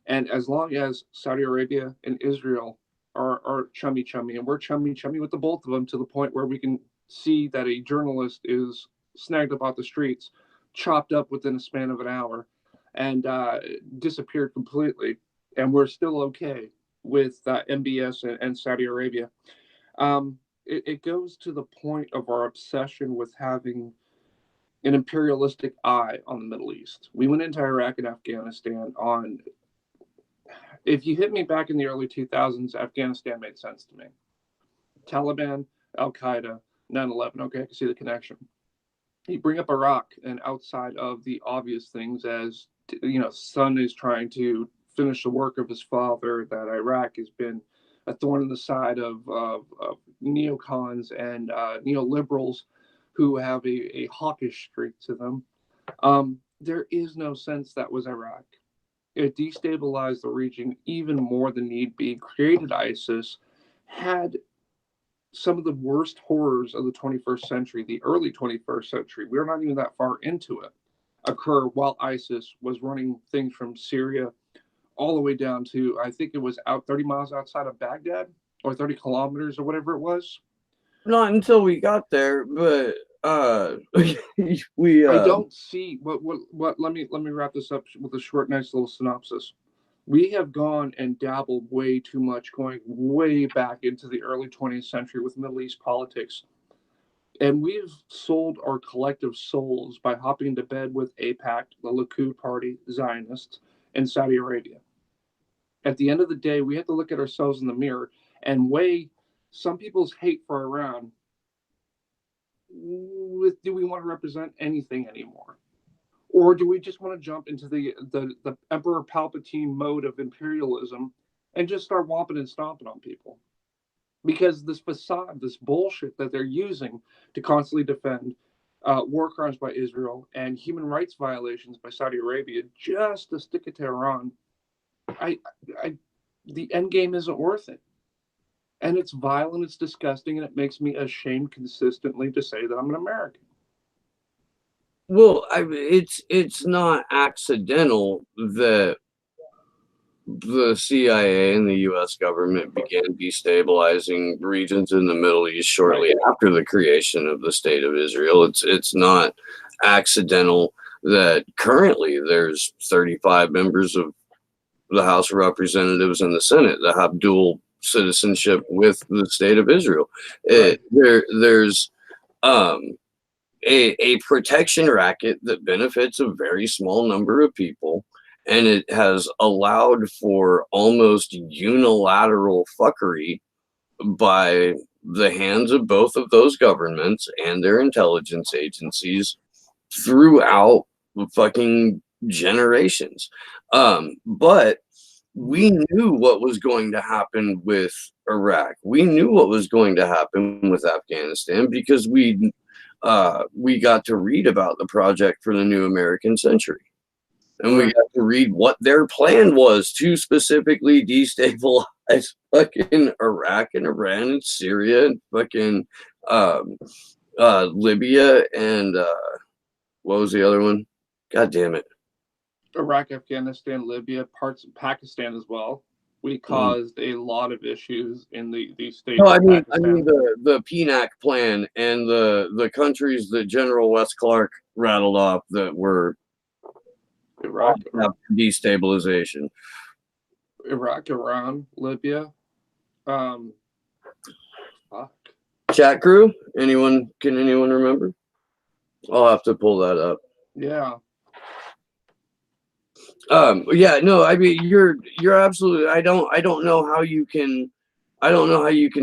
And as long as Saudi Arabia and Israel are chummy, and we're chummy with the both of them to the point where we can see that a journalist is snagged up off the streets, chopped up within a span of an hour, and disappeared completely, and we're still okay with MBS and Saudi Arabia. It goes to the point of our obsession with having an imperialistic eye on the Middle East. We went into Iraq and Afghanistan on, if you hit me back in the early 2000s, Afghanistan made sense to me. Taliban, Al-Qaeda, 9/11, okay, I can see the connection. You bring up Iraq, and outside of the obvious things as, son is trying to finish the work of his father, that Iraq has been a thorn in the side of neocons and neoliberals who have a hawkish streak to them. There is no sense that was Iraq. It destabilized the region even more than need be, created ISIS, had some of the worst horrors of the 21st century, the early 21st century, we're not even that far into it, occur while ISIS was running things from Syria all the way down to, I think it was out 30 miles outside of Baghdad, or 30 kilometers or whatever it was.
Not until we got there, but we
I don't see what let me wrap this up with a short, nice little synopsis. We have gone and dabbled way too much, going way back into the early 20th century with Middle East politics. And we've sold our collective souls by hopping into bed with AIPAC, the Likud party, Zionists, and Saudi Arabia. At the end of the day, we have to look at ourselves in the mirror and weigh some people's hate for Iran with, do we want to represent anything anymore? Or do we just want to jump into the Emperor Palpatine mode of imperialism and just start whomping and stomping on people? Because this facade, this bullshit that they're using to constantly defend war crimes by Israel and human rights violations by Saudi Arabia just to stick it to Iran, the end game isn't worth it. And it's vile and it's disgusting, and it makes me ashamed consistently to say that I'm an American.
Well, it's not accidental that the CIA and the U.S. government began destabilizing regions in the Middle East shortly after the creation of the State of Israel. It's not accidental that currently there's 35 members of the House of Representatives and the Senate that have dual citizenship with the State of Israel. a protection racket that benefits a very small number of people, and it has allowed for almost unilateral fuckery by the hands of both of those governments and their intelligence agencies throughout fucking generations. But we knew what was going to happen with Iraq. We knew what was going to happen with Afghanistan because we got to read about the Project for the New American Century. And we got to read what their plan was to specifically destabilize fucking Iraq and Iran and Syria and fucking Libya and what was the other one? God damn it.
Iraq, Afghanistan, Libya, parts of Pakistan as well. We caused a lot of issues in these states.
No, I mean the PNAC plan and the countries that General Wes Clark rattled off that were
Iraq,
destabilization.
Iraq, Iran, Libya. Fuck.
Chat crew? Can anyone remember? I'll have to pull that up.
Yeah.
Yeah, no, I mean you're absolutely I don't know how you can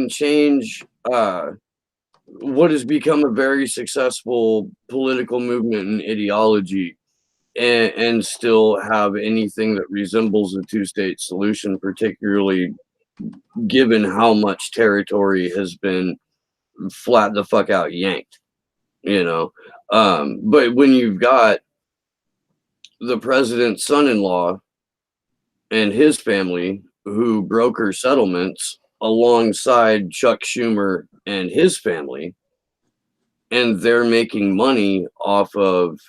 change what has become a very successful political movement and ideology and still have anything that resembles a two-state solution, particularly given how much territory has been flat the fuck out yanked, but when you've got the president's son-in-law and his family who broker settlements alongside Chuck Schumer and his family, and they're making money off of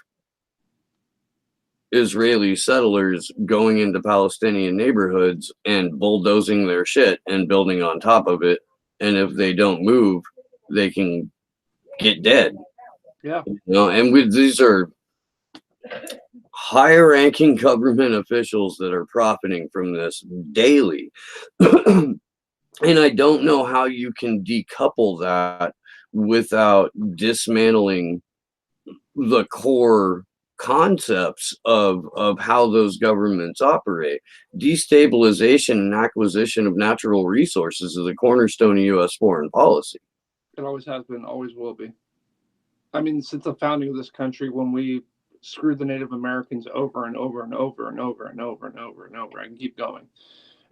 Israeli settlers going into Palestinian neighborhoods and bulldozing their shit and building on top of it. And if they don't move, they can get dead.
Yeah.
And these are higher ranking government officials that are profiting from this daily. And I don't know how you can decouple that without dismantling the core concepts of how those governments operate. Destabilization and acquisition of natural resources is a cornerstone of U.S. foreign policy.
It always has been, always will be. I mean, since the founding of this country, when we screwed the Native Americans over and over and over and over and over and over and over, I can keep going.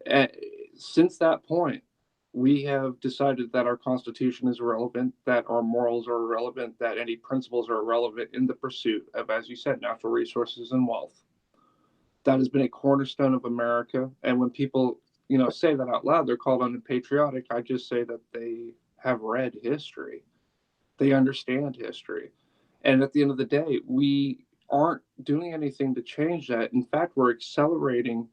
And since that point, we have decided that our Constitution is irrelevant, that our morals are irrelevant, that any principles are irrelevant in the pursuit of, as you said, natural resources and wealth. That has been a cornerstone of America. And when people, say that out loud, they're called unpatriotic. I just say that they have read history. They understand history. And at the end of the day, we aren't doing anything to change that. In fact, we're accelerating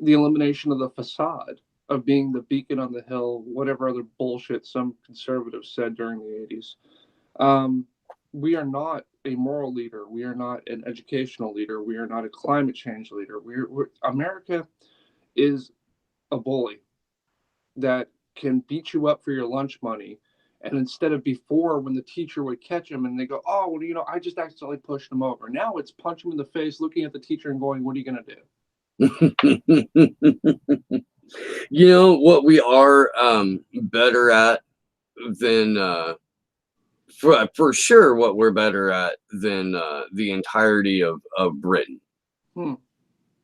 the elimination of the facade of being the beacon on the hill, whatever other bullshit some conservatives said during the 80s. We are not a moral leader. We are not an educational leader. We are not a climate change leader. America is a bully that can beat you up for your lunch money. And instead of before, when the teacher would catch them and they go, oh, well, I just accidentally pushed them over. Now it's punch them in the face, looking at the teacher and going, what are you going to do?
What we are better at than for sure what we're better at than the entirety of Britain.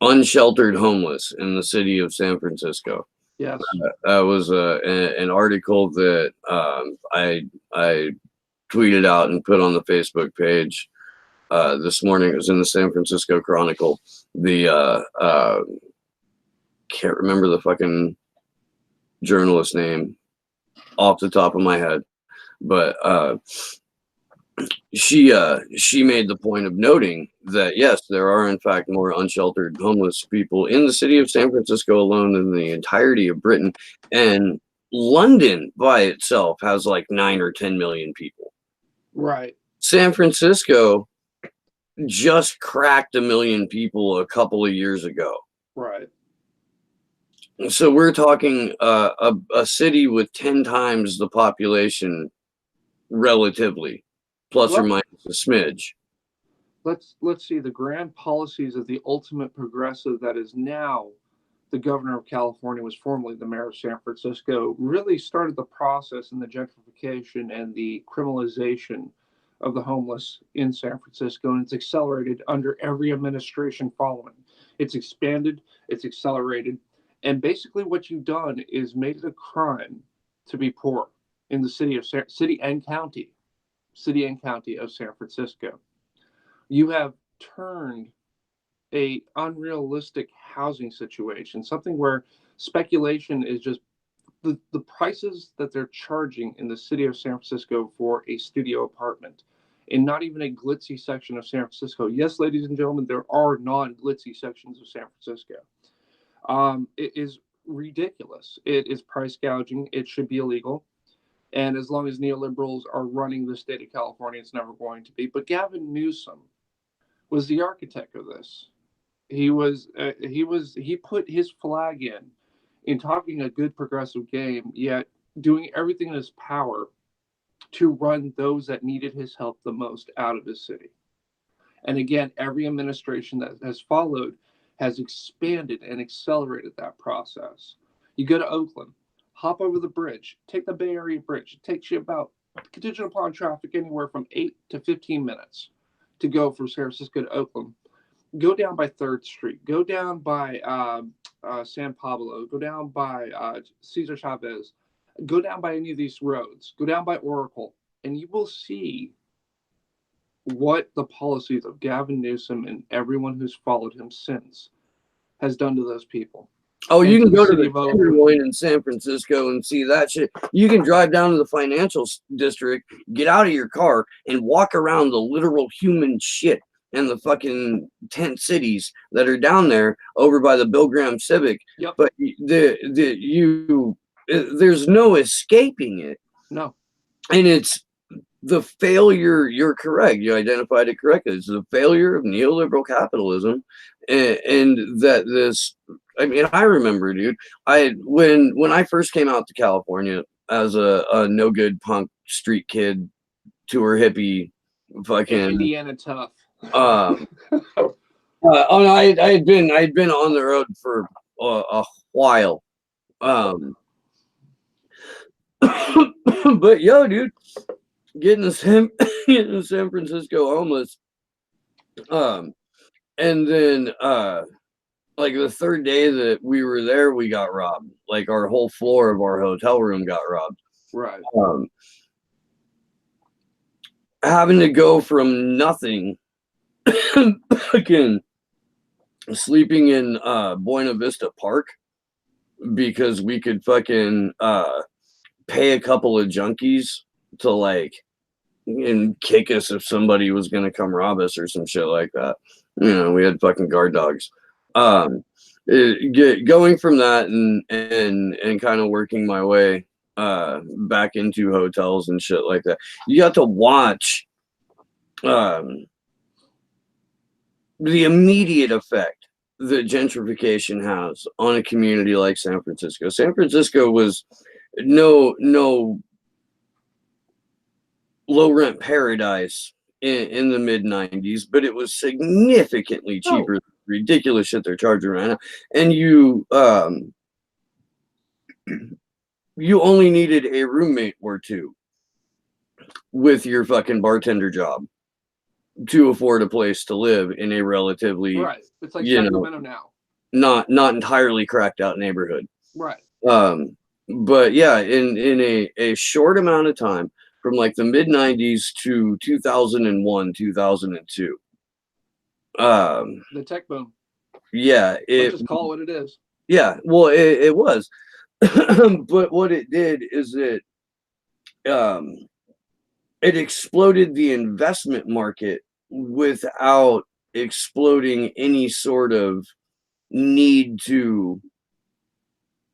Unsheltered homeless in the city of San Francisco.
Yes.
That was an article that I tweeted out and put on the Facebook page this morning. It was in the San Francisco Chronicle. The can't remember the fucking journalist name off the top of my head, but she made the point of noting that yes, there are in fact more unsheltered homeless people in the city of San Francisco alone than the entirety of Britain, and London by itself has like 9 or 10 million people.
Right.
San Francisco just cracked 1 million people a couple of years ago.
Right.
So we're talking a city with 10 times the population relatively plus or minus a smidge.
Let's see the grand policies of the ultimate progressive that is now the governor of California, was formerly the mayor of San Francisco, really started the process in the gentrification and the criminalization of the homeless in San Francisco, and it's accelerated under every administration following. It's expanded, it's accelerated, and basically what you've done is made it a crime to be poor in the city and county of San Francisco. You have turned a unrealistic housing situation, something where speculation is just the prices that they're charging in the city of San Francisco for a studio apartment in not even a glitzy section of San Francisco. Yes, ladies and gentlemen, there are non-glitzy sections of San Francisco. It is ridiculous. It is price gouging. It should be illegal. And as long as neoliberals are running the state of California, it's never going to be. But Gavin Newsom was the architect of this. He put his flag in talking a good progressive game, yet doing everything in his power to run those that needed his help the most out of his city. And again, every administration that has followed has expanded and accelerated that process. You go to Oakland, hop over the bridge, take the Bay Area Bridge. It takes you about, contingent upon traffic, anywhere from 8 to 15 minutes to go from San Francisco to Oakland. Go down by 3rd Street, go down by San Pablo, go down by Cesar Chavez, go down by any of these roads, go down by Oracle, and you will see what the policies of Gavin Newsom and everyone who's followed him since has done to those people.
Oh, you can go to the Tenderloin in San Francisco and see that shit. You can drive down to the financial district, get out of your car, and walk around the literal human shit and the fucking tent cities that are down there over by the Bill Graham Civic.
Yep.
But there's no escaping it.
No.
And it's the failure. You're correct. You identified it correctly. It's the failure of neoliberal capitalism, and that this. I mean, I remember, dude. When I first came out to California as a no good punk street kid, tour hippie, fucking
Indiana tough.
Oh no, I had been on the road for a while. But yo, dude, getting the San Francisco homeless, and then like the 3rd day that we were there, we got robbed. Like our whole floor of our hotel room got robbed.
Right.
Having to go from nothing, fucking sleeping in Buena Vista Park because we could fucking pay a couple of junkies to like and kick us if somebody was gonna come rob us or some shit like that. You know, we had fucking guard dogs. Going from that and kind of working my way back into hotels and shit like that. You got to watch the immediate effect that gentrification has on a community like San Francisco. San Francisco was no low rent paradise in the mid 90s, but it was significantly cheaper. Ridiculous shit they're charging right now. And you only needed a roommate or two with your fucking bartender job to afford a place to live in a relatively
right. It's like Sacramento now.
Not entirely cracked out neighborhood.
Right.
But yeah, in a short amount of time, from like the mid 90s to 2001, 2002.
The tech boom.
Yeah.
Let's just call it what it is.
Yeah, well, it was. But what it did is it exploded the investment market without exploding any sort of need to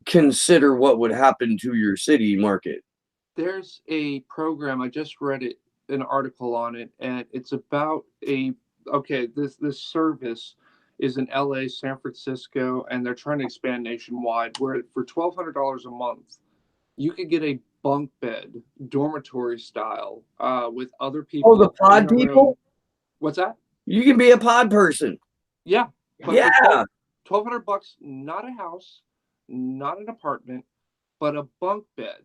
consider what would happen to your city market.
There's a program, I just read it, an article on it, and it's about this service is in LA, San Francisco, and they're trying to expand nationwide, where for $1,200 a month, you could get a bunk bed, dormitory style, with other people.
Oh, the pod
in a
people?
room. What's that?
You can be a pod person.
Yeah, but
Yeah.
for $1,200, not a house, not an apartment, but a bunk bed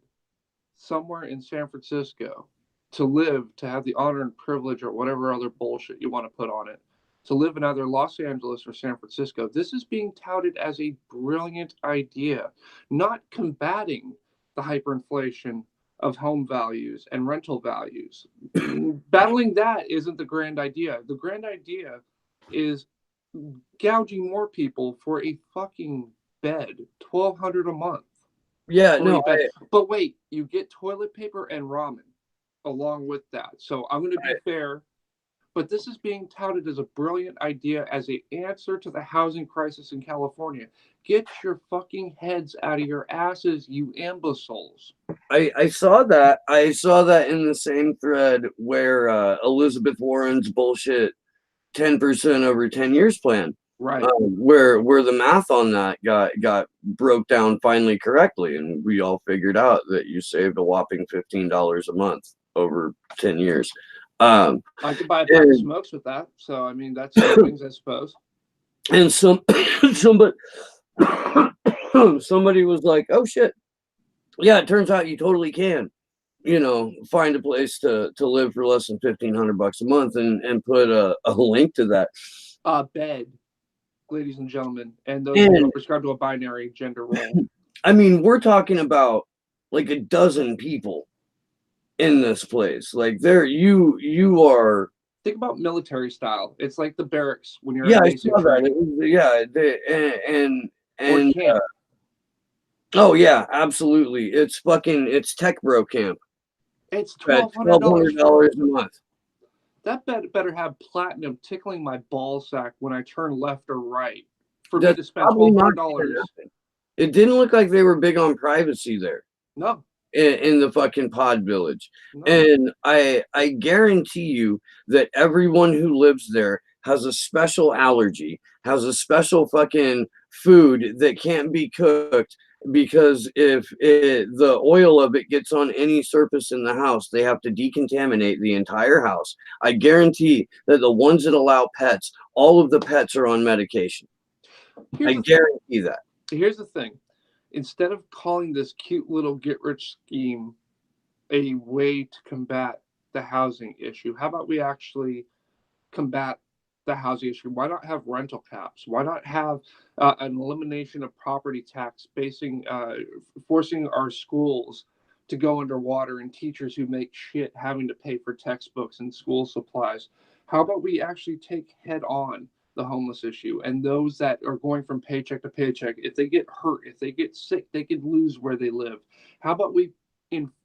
somewhere in San Francisco to live, to have the honor and privilege or whatever other bullshit you want to put on it, to live in either Los Angeles or San Francisco. This is being touted as a brilliant idea, not combating the hyperinflation of home values and rental values. Battling that isn't the grand idea. The grand idea is gouging more people for a fucking bed, $1,200 a month.
Yeah, no.
But wait, you get toilet paper and ramen along with that. So I'm going to be fair, but this is being touted as a brilliant idea as an answer to the housing crisis in California. Get your fucking heads out of your asses, you imbeciles.
I saw that. I saw that in the same thread where Elizabeth Warren's bullshit 10% over 10 years plan.
Right.
Where the math on that got broke down finally correctly, and we all figured out that you saved a whopping $15 a month over 10 years.
I could buy a pack of smokes with that. So I mean, that's savings, I suppose.
And somebody was like, "Oh shit, yeah, it turns out you totally can, find a place to live for less than $1,500 a month," and put a link to that.
Bed, ladies and gentlemen, and those who are prescribed to a binary gender role.
I mean, we're talking about like a dozen people in this place. Like you are.
Think about military style. It's like the barracks when you're.
Yeah, I saw that. And
camp.
Oh yeah, absolutely. It's tech bro camp.
It's $1,200
a month.
That better have platinum tickling my ball sack when I turn left or right for me to spend $1,200.
It didn't look like they were big on privacy there.
No.
In the fucking pod village. No. And I guarantee you that everyone who lives there has a special allergy, has a special fucking food that can't be cooked, because if the oil of it gets on any surface in the house, they have to decontaminate the entire house. I guarantee that the ones that allow pets, all of the pets are on medication. I guarantee that.
Here's the thing. Instead of calling this cute little get-rich scheme a way to combat the housing issue, how about we actually combat the housing issue? Why not have rental caps? Why not have an elimination of property tax, forcing our schools to go underwater and teachers who make shit having to pay for textbooks and school supplies? How about we actually take head on the homeless issue, and those that are going from paycheck to paycheck? If they get hurt, if they get sick, they could lose where they live. How about we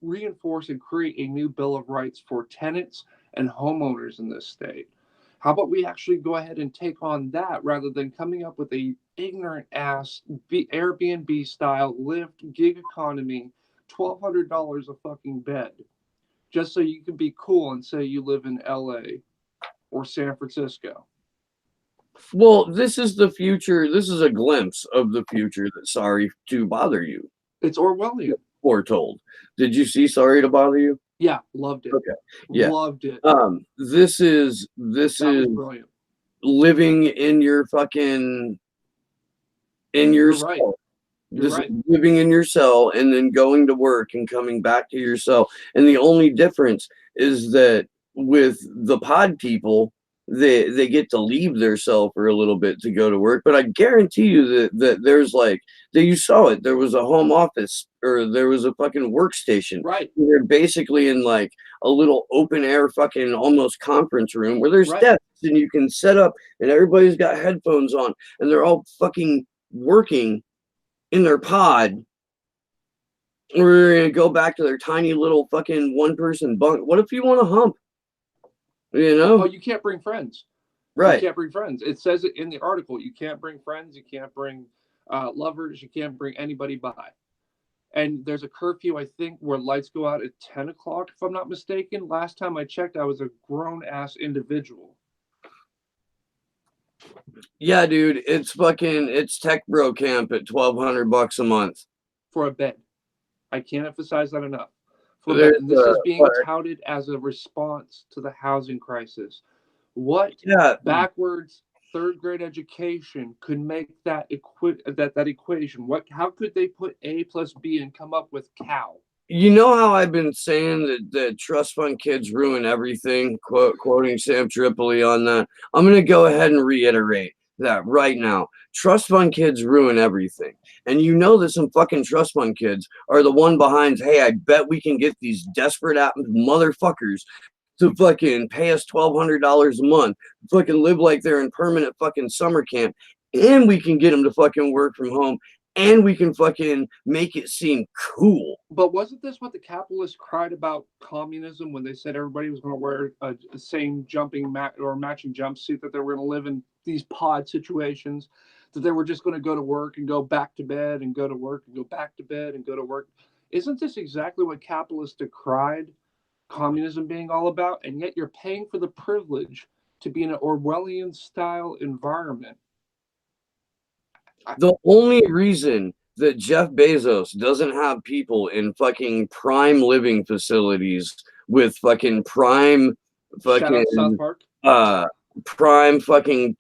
reinforce and create a new Bill of Rights for tenants and homeowners in this state? How about we actually go ahead and take on that rather than coming up with a ignorant ass Airbnb style Lyft gig economy, $1,200 a fucking bed, just so you can be cool and say you live in LA or San Francisco?
Well, this is the future. This is a glimpse of the future that Sorry to Bother You.
It's Orwellian.
Foretold. Did you see Sorry to Bother You?
Yeah, loved it.
Okay. Yeah.
Loved it.
This is
brilliant.
Living in your fucking cell.
Right.
This is living in your cell and then going to work and coming back to your cell. And the only difference is that with the pod people, they get to leave their cell for a little bit to go to work. But I guarantee you that there's like, that you saw it, there was a home office or there was a fucking workstation.
Right.
They're basically in like a little open air fucking almost conference room where there's desks and you can set up and everybody's got headphones on and they're all fucking working in their pod. We're going to go back to their tiny little fucking one-person bunk. What if you want to hump?
Oh, you can't bring friends.
Right.
You can't bring friends. It says it in the article. You can't bring friends. You can't bring lovers. You can't bring anybody by. And there's a curfew, I think, where lights go out at 10 o'clock, if I'm not mistaken. Last time I checked, I was a grown-ass individual.
Yeah, dude. It's tech bro camp at $1,200 a month.
For a bed. I can't emphasize that enough.
There's,
And this is being
but
touted as a response to the housing crisis. What
yeah,
backwards third grade education could make that equation? How could they put A plus B and come up with cow?
you know how I've been saying that trust fund kids ruin everything, quoting Sam Tripoli on that. I'm going to go ahead and reiterate that right now. Trust fund kids ruin everything. And you know that some fucking trust fund kids are the one behind, hey, I bet we can get these desperate motherfuckers to fucking pay us $1,200 a month, fucking live like they're in permanent fucking summer camp, and we can get them to fucking work from home, and we can fucking make it seem cool.
But wasn't this what the capitalists cried about communism when they said everybody was going to wear a same jumping or matching jumpsuit, that they were going to live in these pod situations, that they were just going to go to work and go back to bed and go to work and go back to bed and go to work? Isn't this exactly what capitalists decried communism being all about? And yet you're paying for the privilege to be in an Orwellian style environment.
The only reason that Jeff Bezos doesn't have people in fucking prime living facilities with fucking prime
Shout
fucking
out South Park.
Prime fucking,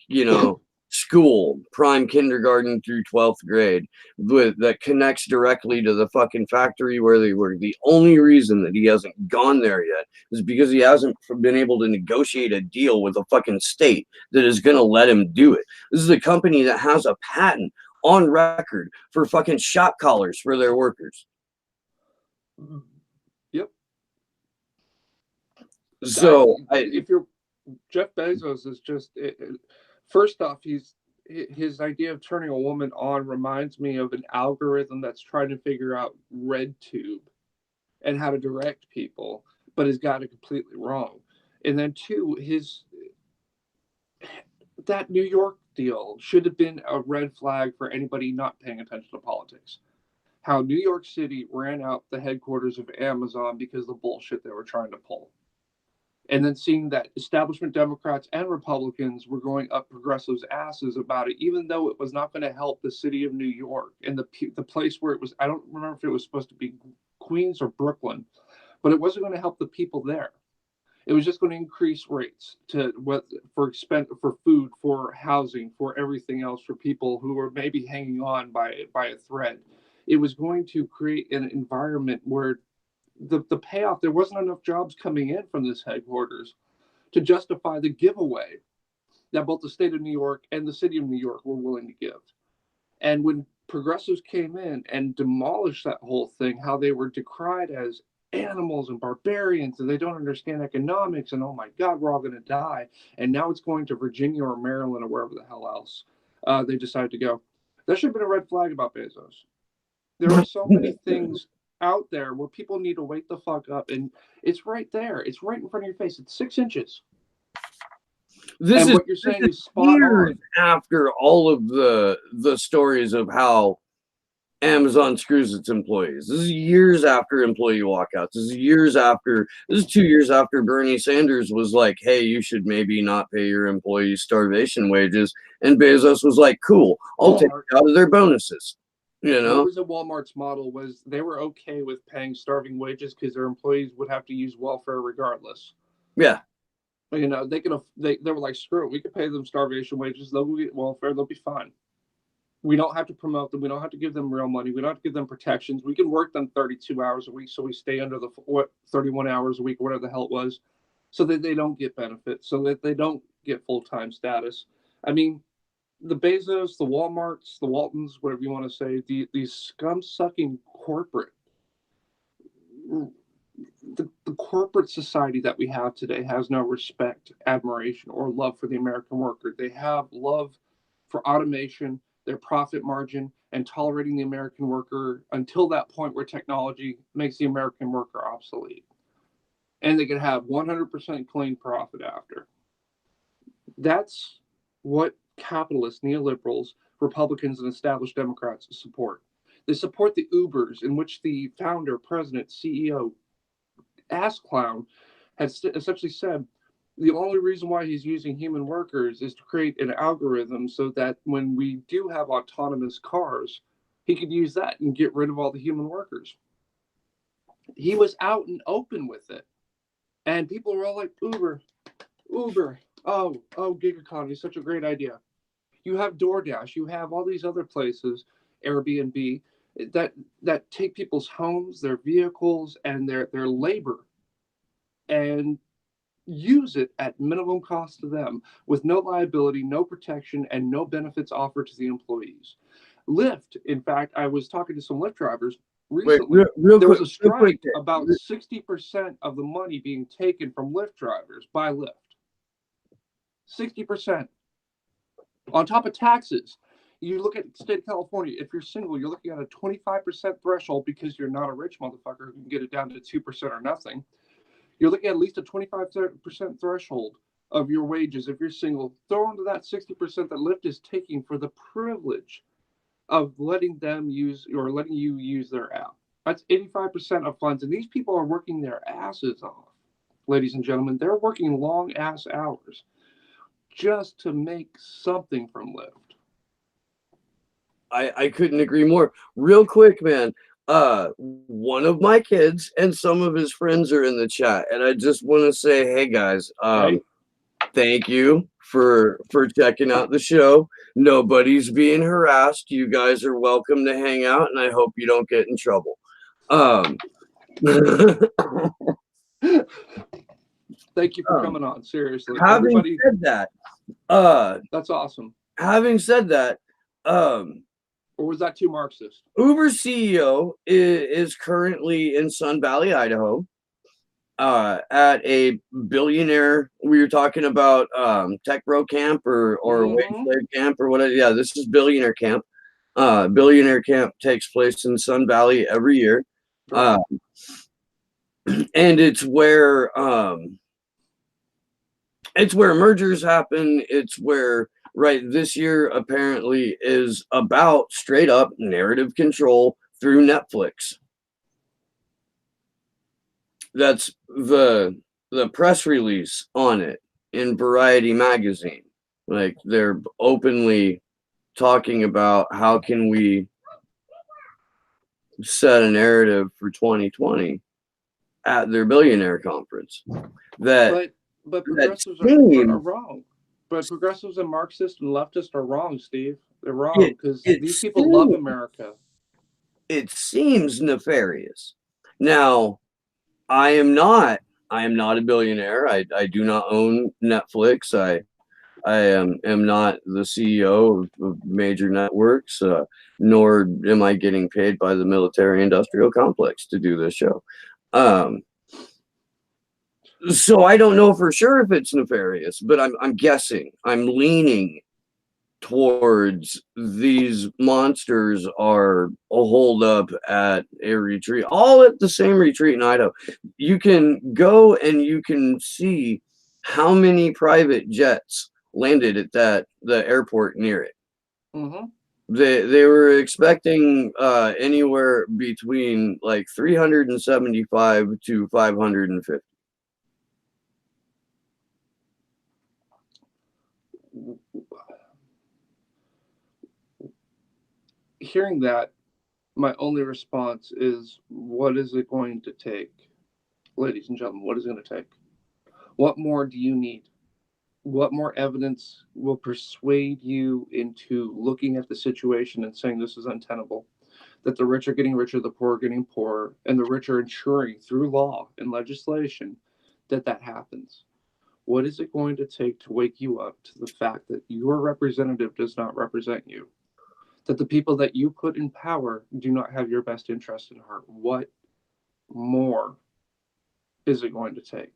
school, prime kindergarten through 12th grade that connects directly to the fucking factory where they work. The only reason that he hasn't gone there yet is because he hasn't been able to negotiate a deal with a fucking state that is going to let him do it. This is a company that has a patent on record for fucking shot collars for their workers.
Yep.
So
if you're Jeff Bezos is just first off, his idea of turning a woman on reminds me of an algorithm that's trying to figure out RedTube and how to direct people, but has got it completely wrong. And then two, that New York deal should have been a red flag for anybody not paying attention to politics. How New York City ran out the headquarters of Amazon because of the bullshit they were trying to pull. And then seeing that establishment Democrats and Republicans were going up progressives' asses about it, even though it was not going to help the city of New York and the place where it was. I don't remember if it was supposed to be Queens or Brooklyn, but it wasn't going to help the people there. It was just going to increase rates for food, for housing, for everything else, for people who were maybe hanging on by a thread. It was going to create an environment where the payoff, there wasn't enough jobs coming in from this headquarters to justify the giveaway that both the state of New York and the city of New York were willing to give. And when progressives came in and demolished that whole thing, how they were decried as animals and barbarians and they don't understand economics and oh my God, we're all going to die. And now it's going to Virginia or Maryland or wherever the hell else they decided to go. That should have been a red flag about Bezos. There are so many things out there where people need to wake the fuck up, and it's right there. It's right in front of your face. It's 6 inches. What you're saying is spot on.
After all of the stories of how Amazon screws its employees. This is years after employee walkouts. This is 2 years after Bernie Sanders was like, hey, you should maybe not pay your employees starvation wages. And Bezos was like, cool, I'll take it out of their bonuses. What
was Walmart's model was they were okay with paying starving wages because their employees would have to use welfare regardless.
Yeah.
They were like, screw it. We could pay them starvation wages. They'll get welfare. They'll be fine. We don't have to promote them. We don't have to give them real money. We don't have to give them protections. We can work them 32 hours a week so we stay under the 31 hours a week, whatever the hell it was, so that they don't get benefits, so that they don't get full-time status. I mean, the Bezos, the Walmarts, the Waltons, whatever you want to say, these scum-sucking corporate, the corporate society that we have today has no respect, admiration, or love for the American worker. They have love for automation, their profit margin, and tolerating the American worker until that point where technology makes the American worker obsolete. And they can have 100% clean profit after. That's what capitalists, neoliberals, Republicans, and established Democrats support. They support the Ubers, in which the founder, president, CEO, ass clown, has essentially said the only reason why he's using human workers is to create an algorithm so that when we do have autonomous cars, he could use that and get rid of all the human workers. He was out and open with it. And people were all like, Uber, gig economy is such a great idea. You have DoorDash, you have all these other places, Airbnb, that take people's homes, their vehicles, and their labor, and use it at minimum cost to them with no liability, no protection, and no benefits offered to the employees. Lyft, in fact, I was talking to some Lyft drivers recently. There was a strike about 60% of the money being taken from Lyft drivers by Lyft. 60%. On top of taxes. You look at the state of California, if you're single, you're looking at a 25% threshold because you're not a rich motherfucker who can get it down to 2% or nothing. You're looking at least a 25% threshold of your wages if you're single. Throw into that 60% that Lyft is taking for the privilege of letting you use their app. That's 85% of funds. And these people are working their asses off, ladies and gentlemen. They're working long ass hours just to make something from Lyft.
I couldn't agree more. Real quick, man. One of my kids and some of his friends are in the chat, and I just want to say, hey guys, thank you for checking out the show. Nobody's being harassed. You guys are welcome to hang out, and I hope you don't get in trouble.
Thank you for coming on. Seriously,
having said that,
that's awesome.
Having said that,
or was that too Marxist?
Uber CEO is currently in Sun Valley, Idaho, at a billionaire. We were talking about Tech Bro Camp or Wage Slave Camp or whatever. Yeah, this is Billionaire Camp. Billionaire Camp takes place in Sun Valley every year, and it's where mergers happen. It's where this year apparently is about straight up narrative control through Netflix. That's the press release on it in Variety magazine. Like, they're openly talking about how can we set a narrative for 2020 at their billionaire conference.
But progressives are wrong. But progressives and Marxists and leftists are wrong, Steve. They're wrong because these people love America.
It seems nefarious. Now, I am not a billionaire. I do not own Netflix. I am not the CEO of major networks, nor am I getting paid by the military-industrial complex to do this show. So I don't know for sure if it's nefarious, but I'm guessing. I'm leaning towards these monsters are holed up at a retreat, all at the same retreat in Idaho. You can go and you can see how many private jets landed at the airport near it. They were expecting anywhere between like 375 to 550.
Hearing that, my only response is, what is it going to take? Ladies and gentlemen, what is it going to take? What more do you need? What more evidence will persuade you into looking at the situation and saying this is untenable? That the rich are getting richer, the poor are getting poorer, and the rich are ensuring through law and legislation that happens. What is it going to take to wake you up to the fact that your representative does not represent you? That the people that you put in power do not have your best interest in heart? What more is it going to take?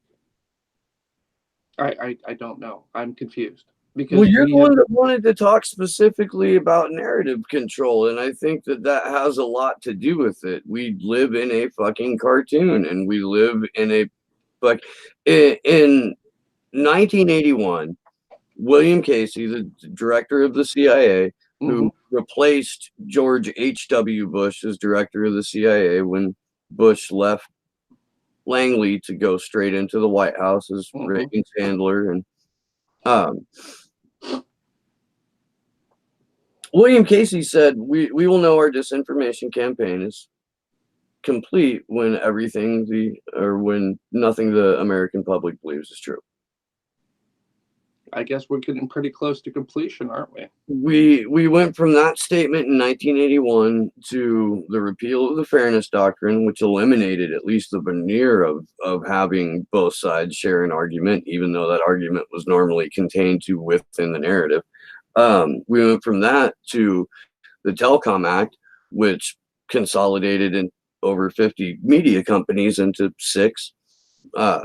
I don't know. I'm confused. Because
you're the one that wanted to talk specifically about narrative control, and I think that has a lot to do with it. We live in a fucking cartoon, and we live in a in 1981, William Casey, the director of the CIA, who replaced George H.W. Bush as director of the CIA when Bush left Langley to go straight into the White House as Reagan's handler. And William Casey said, we will know our disinformation campaign is complete when when nothing the American public believes is true.
I guess we're getting pretty close to completion, aren't we?
We went from that statement in 1981 to the repeal of the Fairness Doctrine, which eliminated at least the veneer of having both sides share an argument, even though that argument was normally contained to within the narrative. We went from that to the Telecom Act, which consolidated in over 50 media companies into 6.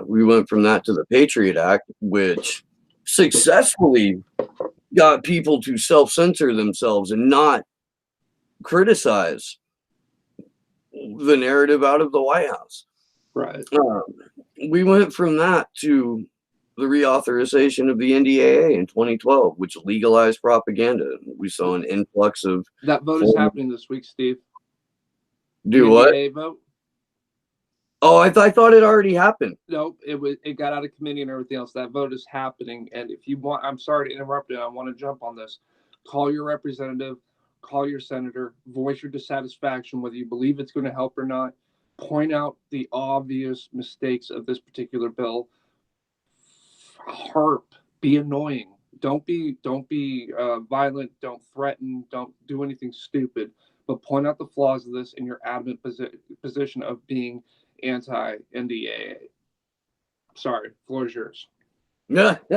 We went from that to the Patriot Act, which successfully got people to self-censor themselves and not criticize the narrative out of the White House.
Right.
We went from that to the reauthorization of the NDAA in 2012, which legalized propaganda. We saw an influx of
that vote is happening this week, Steve.
Do what?
NDAA vote.
Oh, I thought it already happened.
Nope, it got out of committee and everything else. That vote is happening, and if you want, I'm sorry to interrupt you. I want to jump on this. Call your representative, call your senator, voice your dissatisfaction whether you believe it's going to help or not. Point out the obvious mistakes of this particular bill. Harp, be annoying. Don't be violent. Don't threaten. Don't do anything stupid. But point out the flaws of this in your adamant position of being anti-NDAA. Sorry, floor is yours.
I'll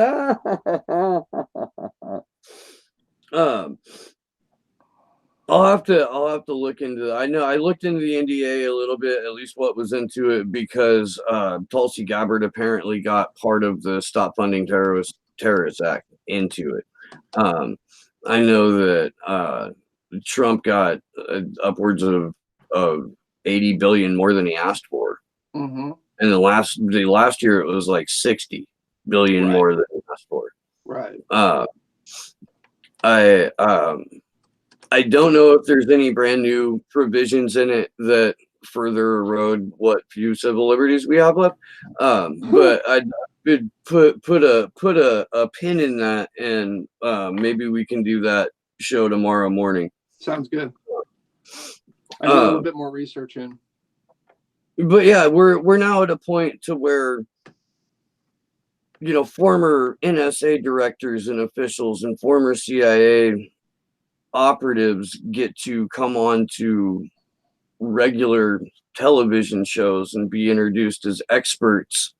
have to look into that. I know I looked into the NDA a little bit, at least what was into it, because Tulsi Gabbard apparently got part of the Stop Funding Terrorists Act into it. I know that Trump got upwards of 80 billion more than he asked for.
Mm-hmm.
And the last year it was like 60 billion more than he asked for.
Right.
I don't know if there's any brand new provisions in it that further erode what few civil liberties we have left. But I would put a pin in that, and maybe we can do that show tomorrow morning.
Sounds good. I do a little bit more research in.
But yeah, we're now at a point to where, you know, former NSA directors and officials and former CIA operatives get to come on to regular television shows and be introduced as experts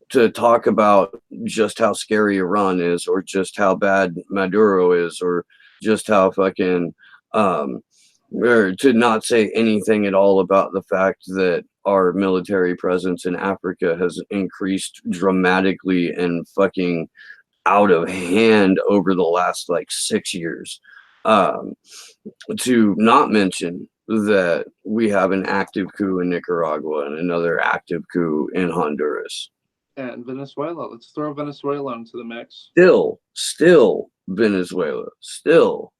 to talk about just how scary Iran is, or just how bad Maduro is, or just how fucking or to not say anything at all about the fact that our military presence in Africa has increased dramatically and fucking out of hand over the last like 6 years. To not mention that we have an active coup in Nicaragua and another active coup in Honduras.
And Venezuela. Let's throw Venezuela into the mix.
Still Venezuela. Still.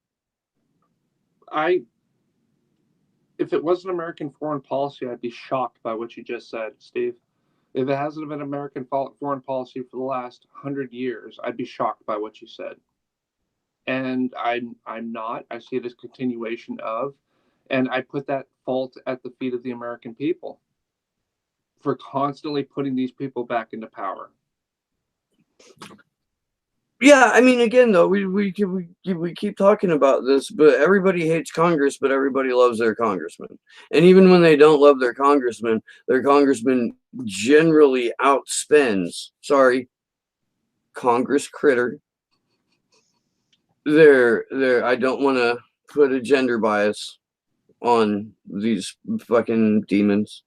If it wasn't American foreign policy, I'd be shocked by what you just said, Steve. If it hasn't been American foreign policy for the last 100 years, I'd be shocked by what you said. And I'm not. I see it as continuation of, and I put that fault at the feet of the American people for constantly putting these people back into power.
Yeah, I mean, again, though, we keep talking about this, but everybody hates Congress, but everybody loves their congressman. And even when they don't love their congressman generally outspends, Congress critter. I don't want to put a gender bias on these fucking demons.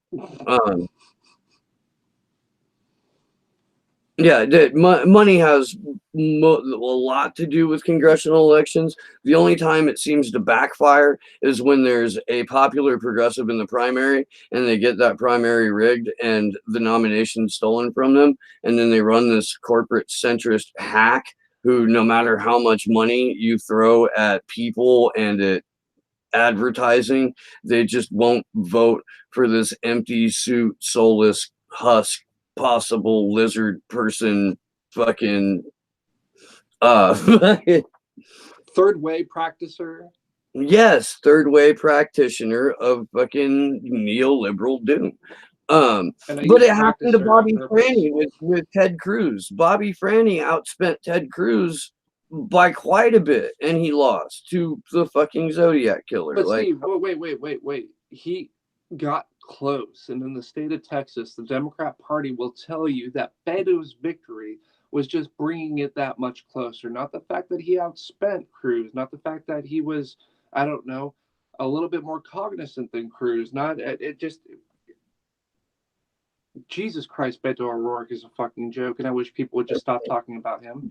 Yeah, money has a lot to do with congressional elections. The only time it seems to backfire is when there's a popular progressive in the primary and they get that primary rigged and the nomination stolen from them. And then they run this corporate centrist hack who, no matter how much money you throw at people and at advertising, they just won't vote for this empty suit, soulless husk, possible lizard person, fucking
third way practicer.
Yes, third way practitioner of fucking neoliberal doom.
And I
But
use
it happened to
practicer on
Bobby
purpose.
Franny with Ted Cruz. Bobby Franny outspent Ted Cruz by quite a bit, and he lost to the fucking Zodiac killer.
But
Like,
Steve, wait. He got close. And in the state of Texas, the Democrat Party will tell you that Beto's victory was just bringing it that much closer. Not the fact that he outspent Cruz, not the fact that he was, I don't know, a little bit more cognizant than Cruz. Not it just Jesus Christ, Beto O'Rourke is a fucking joke, and I wish people would just stop talking about him.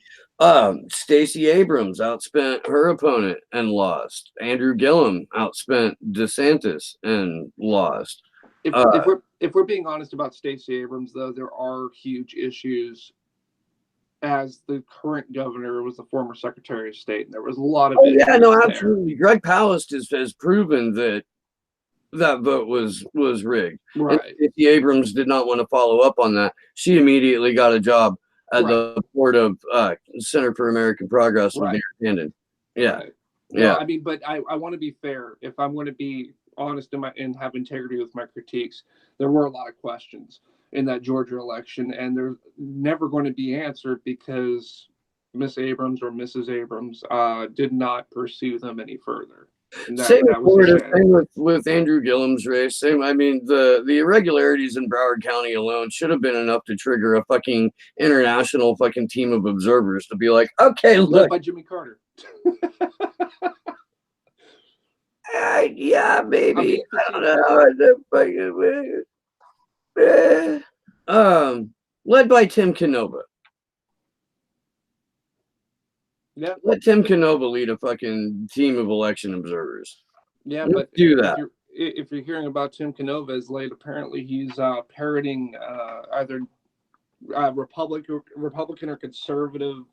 Stacey Abrams outspent her opponent and lost. Andrew Gillum outspent DeSantis and lost.
If we're being honest about Stacey Abrams, though, there are huge issues. As the current governor was the former Secretary of State, and there was a lot of issues
absolutely.
there.
Greg Palast has proven that vote was rigged.
Right.
And Stacey Abrams did not want to follow up on that. She immediately got a job at the board of Center for American Progress with Mayor Tandon. Yeah.
Right. No, I mean, but I want to be fair. If I'm going to be honest and have integrity with my critiques, there were a lot of questions in that Georgia election, and they're never going to be answered because Miss Abrams or Mrs. Abrams did not pursue them any further.
Same with Andrew Gillum's race. Same. I mean, the irregularities in Broward County alone should have been enough to trigger a fucking international fucking team of observers to be like, okay, look.
Led by Jimmy Carter.
Yeah, maybe. I don't know. Led by Tim Canova.
Yeah.
Let Tim Canova lead a fucking team of election observers.
Yeah,
Let's do that.
If you're hearing about Tim Canova as late, apparently he's parroting either Republican or conservative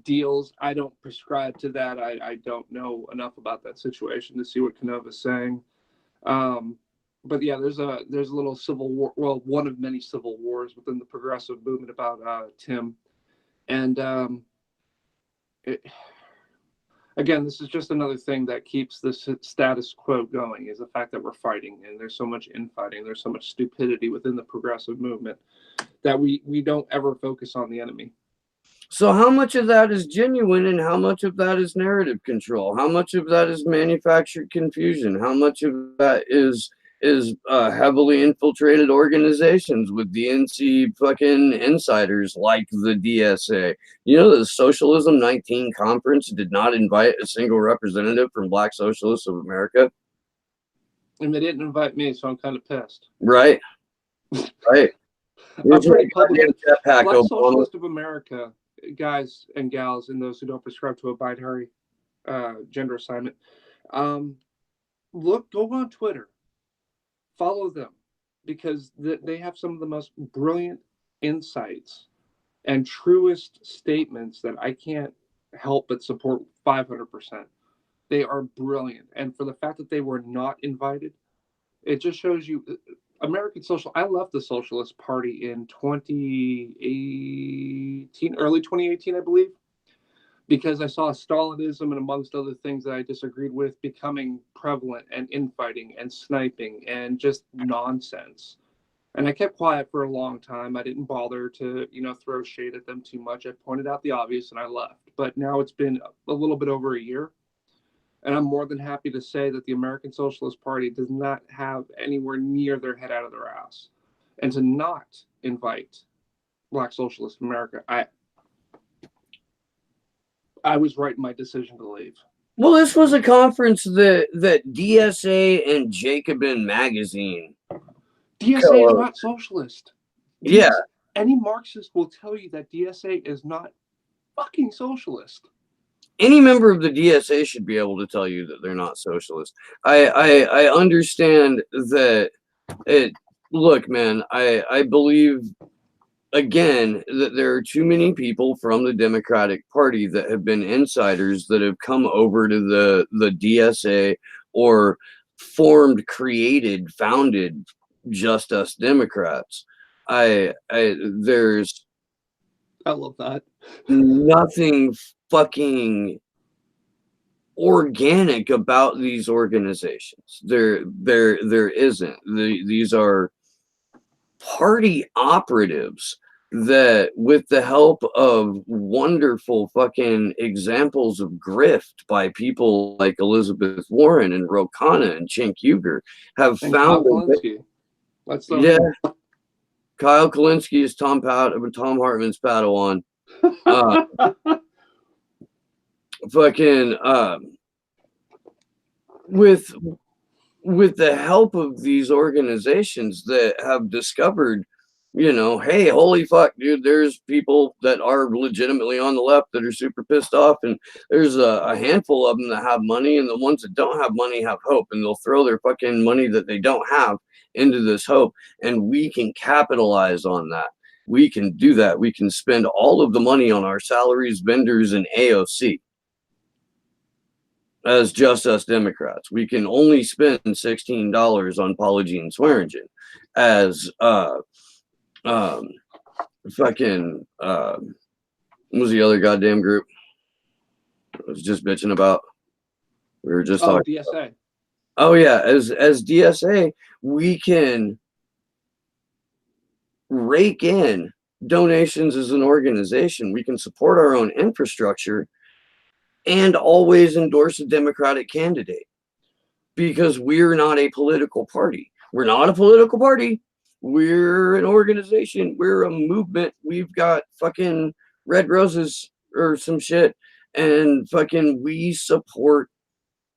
deals. I don't prescribe to that. I don't know enough about that situation to see what Canova's saying. But yeah, there's a little civil war. Well, one of many civil wars within the progressive movement about Tim, and again, this is just another thing that keeps this status quo going, is the fact that we're fighting, and there's so much infighting, there's so much stupidity within the progressive movement that we don't ever focus on the enemy.
So how much of that is genuine and how much of that is narrative control? How much of that is manufactured confusion? How much of that is heavily infiltrated organizations with DNC fucking insiders like the DSA? You know, the Socialism 19 conference did not invite a single representative from Black Socialists of America.
And they didn't invite me, so I'm kind of pissed.
Right. Right.
I'm pretty public. Black Socialist of America, guys and gals, and those who don't prescribe to a binary gender assignment, go on Twitter. Follow them, because they have some of the most brilliant insights and truest statements that I can't help but support 500%. They are brilliant. And for the fact that they were not invited, it just shows you American social. I left the Socialist Party in 2018, early 2018, I believe, because I saw Stalinism and amongst other things that I disagreed with becoming prevalent, and infighting and sniping and just nonsense. And I kept quiet for a long time. I didn't bother to, throw shade at them too much. I pointed out the obvious and I left. But now it's been a little bit over a year. And I'm more than happy to say that the American Socialist Party does not have anywhere near their head out of their ass. And to not invite Black Socialist America, I was right in my decision to leave.
Well, this was a conference that DSA and Jacobin magazine.
DSA is not socialist.
Yeah.
Any Marxist will tell you that DSA is not fucking socialist.
Any member of the DSA should be able to tell you that they're not socialist. I understand that look, man, I believe, again, that there are too many people from the Democratic Party that have been insiders that have come over to the DSA or founded Just Us Democrats. I
love that.
Nothing fucking organic about these organizations. There isn't. These are party operatives that, with the help of wonderful fucking examples of grift by people like Elizabeth Warren and Ro Khanna and Cenk Uygur, have
And
found
Kyle Kalinske. Let's throw him in.
Kyle Kalinske is Tom Hartman's Padawan. Fucking with the help of these organizations that have discovered, hey, holy fuck, dude, there's people that are legitimately on the left that are super pissed off, and there's a handful of them that have money, and the ones that don't have money have hope, and they'll throw their fucking money that they don't have into this hope, and we can capitalize on that. We can do that. We can spend all of the money on our salaries, vendors, and AOC as just us Democrats. We can only spend $16 on Paula Jean Swearingen as fucking what was the other goddamn group I was just bitching about? We were just talking
DSA.
about. Oh yeah, as DSA, we can rake in donations as an organization. We can support our own infrastructure and always endorse a Democratic candidate, because we're not a political party. We're not a political party. We're an organization. We're a movement. We've got fucking red roses or some shit, and fucking we support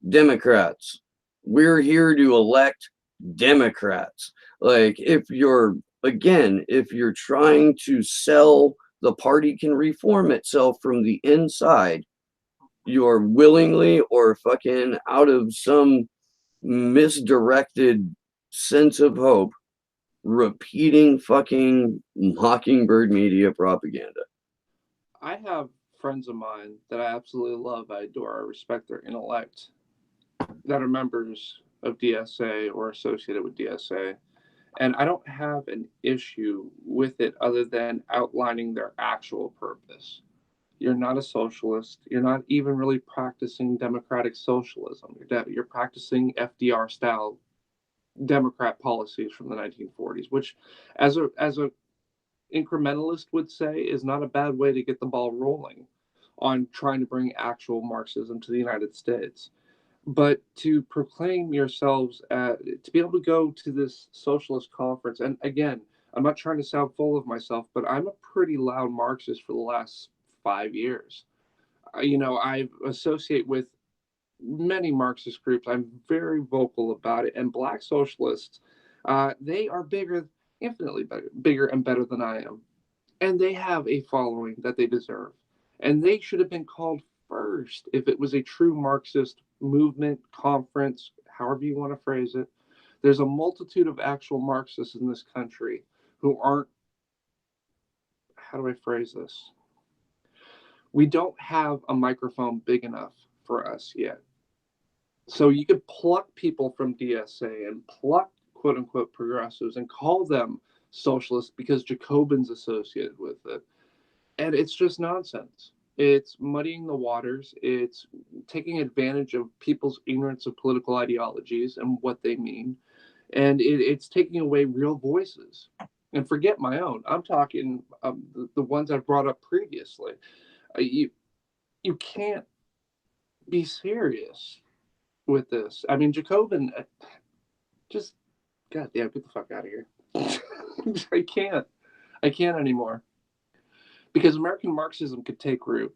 Democrats. We're here to elect Democrats. Like, if you're trying to sell the party can reform itself from the inside, you're willingly or fucking out of some misdirected sense of hope repeating fucking Mockingbird media propaganda.
I have friends of mine that I absolutely love, I adore, I respect their intellect, that are members of DSA or associated with DSA. And I don't have an issue with it other than outlining their actual purpose. You're not a socialist. You're not even really practicing democratic socialism. You're practicing FDR style Democrat policies from the 1940s, which, as a incrementalist would say, is not a bad way to get the ball rolling on trying to bring actual Marxism to the United States. But to proclaim yourselves, to be able to go to this socialist conference, and again, I'm not trying to sound full of myself, but I'm a pretty loud Marxist for the last 5 years. I associate with many Marxist groups. I'm very vocal about it. And Black socialists, they are infinitely bigger and better than I am. And they have a following that they deserve. And they should have been called first if it was a true Marxist movement, conference, however you want to phrase it. There's a multitude of actual Marxists in this country who aren't, how do I phrase this? We don't have a microphone big enough for us yet. So you could pluck people from DSA and pluck quote unquote progressives and call them socialists because Jacobin's associated with it. And it's just nonsense. It's muddying the waters. It's taking advantage of people's ignorance of political ideologies and what they mean. And it's taking away real voices. And forget my own. I'm talking the ones I've brought up previously. You can't be serious with this. I mean, Jacobin, just goddamn, get the fuck out of here. I can't anymore, because American Marxism could take root.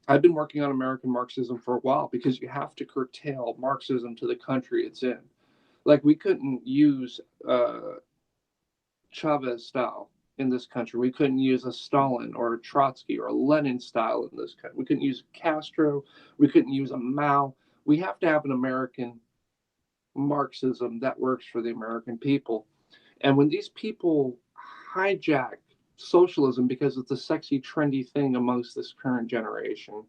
I've been working on American Marxism for a while because you have to curtail Marxism to the country it's in. Like, we couldn't use Chavez style in this country. We couldn't use a Stalin or a Trotsky or a Lenin style in this country. We couldn't use Castro. We couldn't use a Mao. We have to have an American Marxism that works for the American people. And when these people hijack socialism because it's a sexy, trendy thing amongst this current generation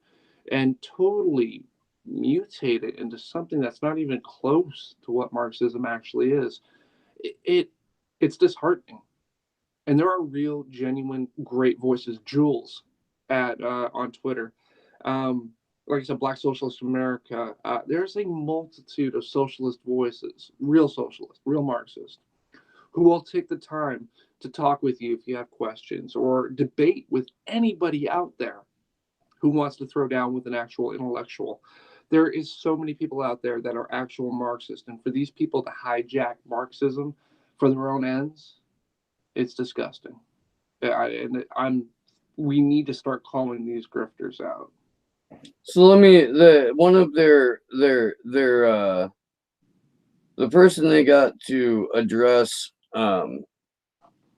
and totally mutate it into something that's not even close to what Marxism actually is, it's disheartening. And there are real, genuine, great voices. Jules on Twitter. like I said, Black Socialist America, there's a multitude of socialist voices, real socialists, real Marxists, who will take the time to talk with you if you have questions or debate with anybody out there who wants to throw down with an actual intellectual. There is so many people out there that are actual Marxists, and for these people to hijack Marxism for their own ends, it's disgusting. We need to start calling these grifters out.
So let me one of the person they got to address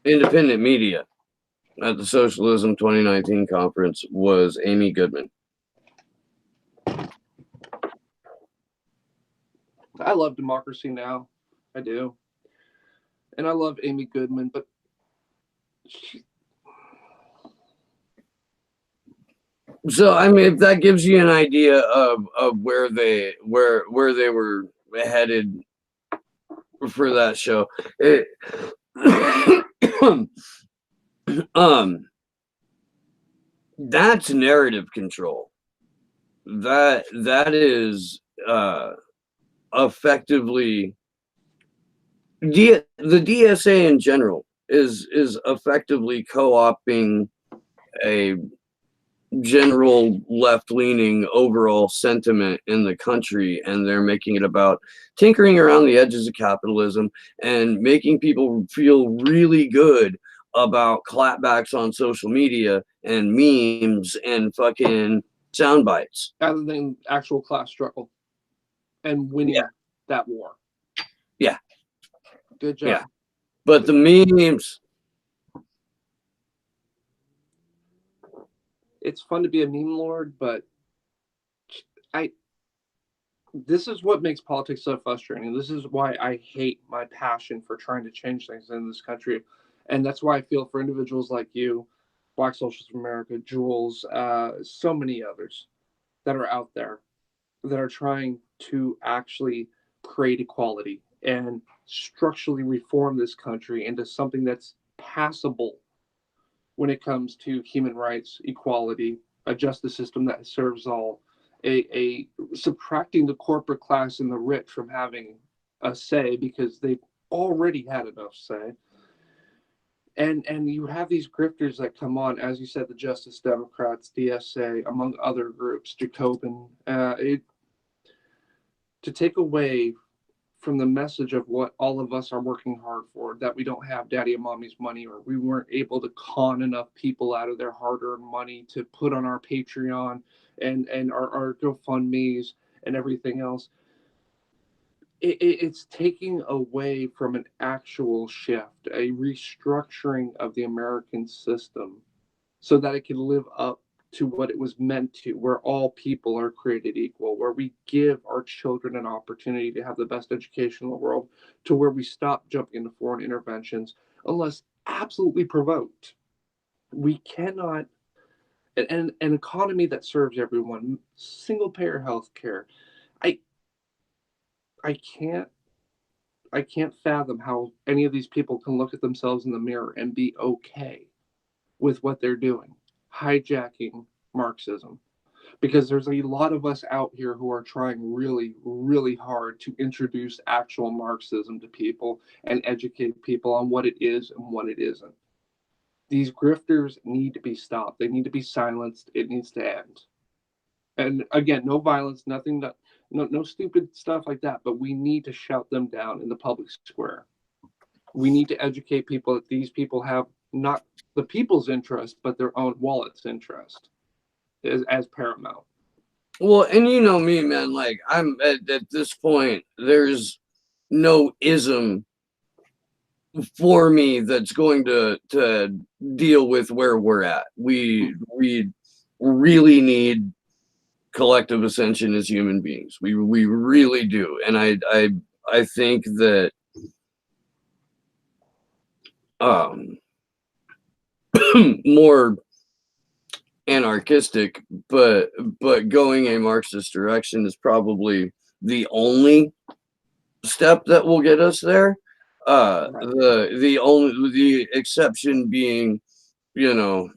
independent media at the Socialism 2019 conference was Amy Goodman.
I love Democracy Now! I do. And I love Amy Goodman, but
so I mean, if that gives you an idea of where they were headed for that show, that's narrative control. That is effectively the DSA in general is effectively co-opting a general left-leaning overall sentiment in the country, and they're making it about tinkering around the edges of capitalism and making people feel really good about clapbacks on social media and memes and fucking sound bites.
Rather than actual class struggle and winning that war.
Yeah.
Good job.
Yeah. But the memes.
It's fun to be a meme lord, but this is what makes politics so frustrating. This is why I hate my passion for trying to change things in this country. And that's why I feel for individuals like you, Black Socialist America, Jules, so many others that are out there that are trying to actually create equality and structurally reform this country into something that's passable when it comes to human rights, equality, a justice system that serves all, a subtracting the corporate class and the rich from having a say because they've already had enough say. And you have these grifters that come on, as you said, the Justice Democrats, DSA, among other groups, Jacobin, to take away from the message of what all of us are working hard for, that we don't have daddy and mommy's money, or we weren't able to con enough people out of their hard-earned money to put on our Patreon and our GoFundMes and everything else. It's taking away from an actual shift, a restructuring of the American system so that it can live up to what it was meant to, where all people are created equal, where we give our children an opportunity to have the best education in the world, to where we stop jumping into foreign interventions unless absolutely provoked. We cannot, an economy that serves everyone, single payer health care. I can't fathom how any of these people can look at themselves in the mirror and be okay with what they're doing, hijacking Marxism. Because there's a lot of us out here who are trying really, really hard to introduce actual Marxism to people and educate people on what it is and what it isn't. These grifters need to be stopped. They need to be silenced. It needs to end. And again, no violence, nothing, no stupid stuff like that. But we need to shout them down in the public square. We need to educate people that these people have not the people's interest, but their own wallet's interest as paramount.
Well, and you know me, man, like I'm at this point, there's no ism for me that's going to deal with where we're at. We really need collective ascension as human beings. We really do. And I think that more anarchistic, but going a Marxist direction is probably the only step that will get us there. The exception being, you know,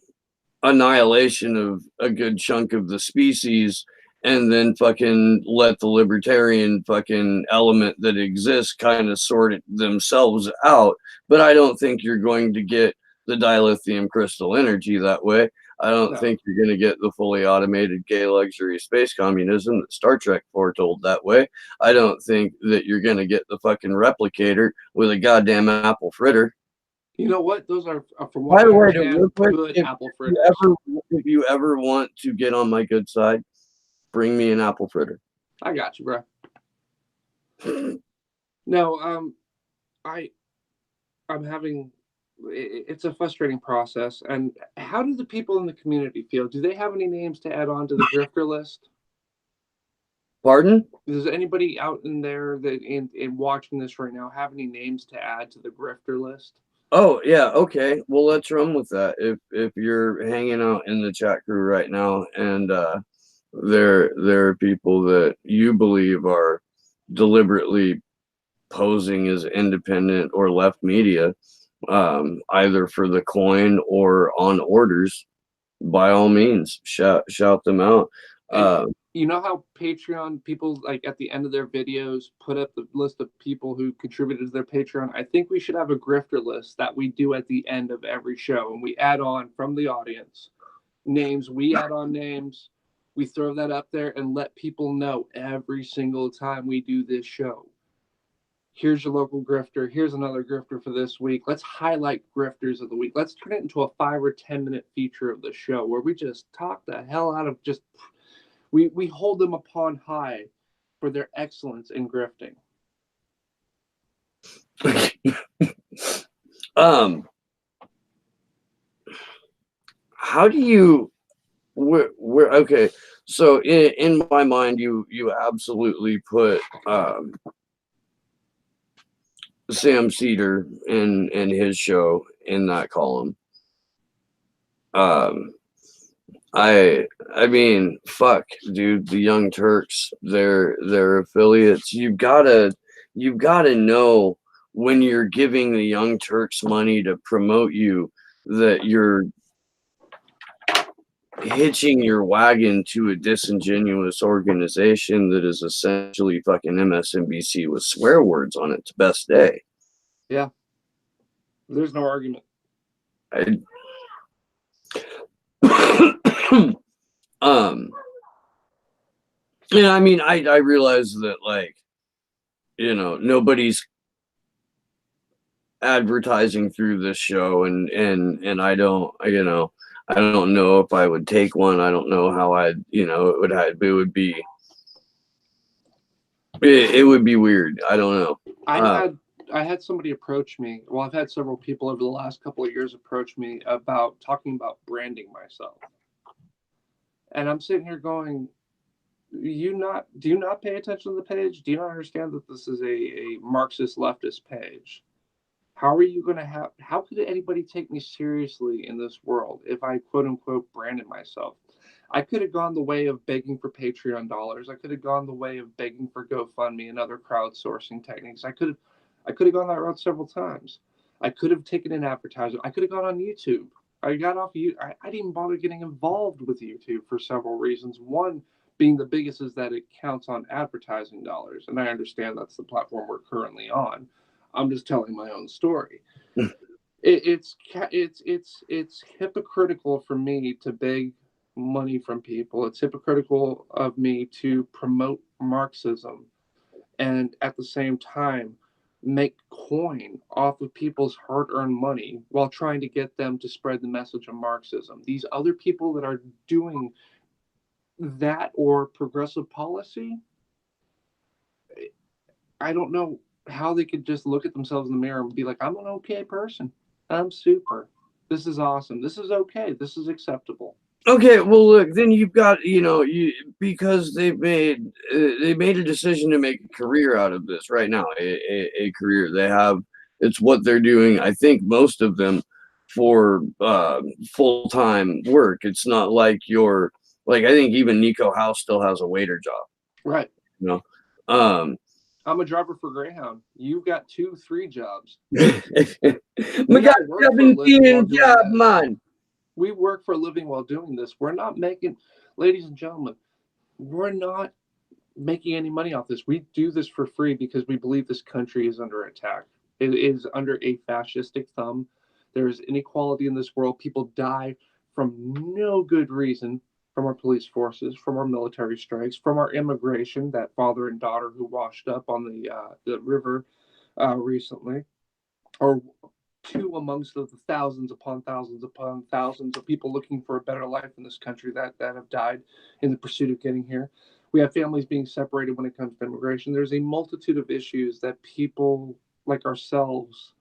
annihilation of a good chunk of the species and then fucking let the libertarian fucking element that exists kind of sort it themselves out. But I don't think you're going to get the dilithium crystal energy that way. I don't think you're going to get the fully automated gay luxury space communism that Star Trek foretold that way. I don't think that you're going to get the fucking replicator with a goddamn apple fritter.
You know what? Those are, from
By
what
the
I
way,
understand,
real quick,
good apple
if
fritters.
if you ever want to get on my good side, bring me an apple fritter.
I got you, bro. No, I'm having. It's a frustrating process. And how do the people in the community feel? Do they have any names to add on to the grifter list?
Pardon?
Does anybody out in there that in watching this right now have any names to add to the grifter list?
Oh yeah, okay. Well, let's run with that. If you're hanging out in the chat crew right now, and there are people that you believe are deliberately posing as independent or left media, either for the coin or on orders, by all means, shout them out.
You know how Patreon people, like, at the end of their videos put up the list of people who contributed to their Patreon? I think we should have a grifter list that we do at the end of every show, and we add on from the audience names. We add on names. We throw that up there and let people know every single time we do this show. Here's your local grifter. Here's another grifter for this week. Let's highlight grifters of the week. Let's turn it into a 5 or 10 minute feature of the show where we just talk the hell out of just. We hold them upon high for their excellence in grifting.
How do you? Where okay? So in my mind, you absolutely put Sam Cedar and his show in that column. I mean, fuck, dude, the Young Turks, their affiliates. You've gotta know when you're giving the Young Turks money to promote you that you're hitching your wagon to a disingenuous organization that is essentially fucking MSNBC with swear words on its best day.
Yeah. There's no argument.
Yeah, I mean, I realize that, like, you know, nobody's advertising through this show, and I don't, you know, I don't know if I would take one. I don't know how I'd, you know, it would be weird. I don't know.
I had somebody approach me. Well, I've had several people over the last couple of years approach me about talking about branding myself. And I'm sitting here going, do you not pay attention to the page? Do you not understand that this is a Marxist leftist page? How could anybody take me seriously in this world if I quote unquote branded myself? I could have gone the way of begging for Patreon dollars. I could have gone the way of begging for GoFundMe and other crowdsourcing techniques. I could have gone that route several times. I could have taken an advertisement. I could have gone on YouTube. I got off YouTube. I didn't even bother getting involved with YouTube for several reasons. One being the biggest is that it counts on advertising dollars, and I understand that's the platform we're currently on. I'm just telling my own story. It's hypocritical for me to beg money from people. It's hypocritical of me to promote Marxism and at the same time make coin off of people's hard-earned money while trying to get them to spread the message of Marxism. These other people that are doing that or progressive policy, I don't know how they could just look at themselves in the mirror and be like, I'm an okay person. I'm super. This is awesome. This is okay. This is acceptable.
Okay, well, look, then you've got, you know, because they made a decision to make a career out of this right now, a career. They have, it's what they're doing. I think most of them for full-time work. It's not like I think even Nico House still has a waiter job.
Right.
You know,
I'm a driver for Greyhound. You've got 2-3 jobs.
We got 17 job, man.
We work for a living while doing this. We're not making, ladies and gentlemen, we're not making any money off this. We do this for free because we believe this country is under attack. It is under a fascistic thumb. There is inequality in this world. People die from no good reason, from our police forces, from our military strikes, from our immigration, that father and daughter who washed up on the river recently, or two amongst the thousands upon thousands of people looking for a better life in this country that have died in the pursuit of getting here. We have families being separated when it comes to immigration. There's a multitude of issues that people like ourselves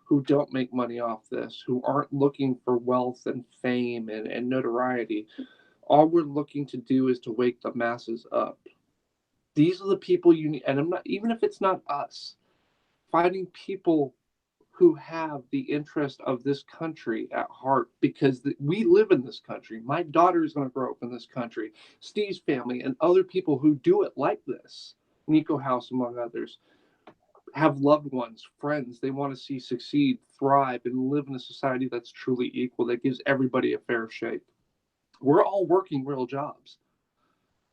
who don't make money off this, who aren't looking for wealth and fame and notoriety, all we're looking to do is to wake the masses up. These are the people you need. And I'm not, even if it's not us, finding people who have the interest of this country at heart, because we live in this country. My daughter is going to grow up in this country. Steve's family and other people who do it like this, Nico House among others, have loved ones, friends they want to see succeed, thrive, and live in a society that's truly equal, that gives everybody a fair shake. We're all working real jobs.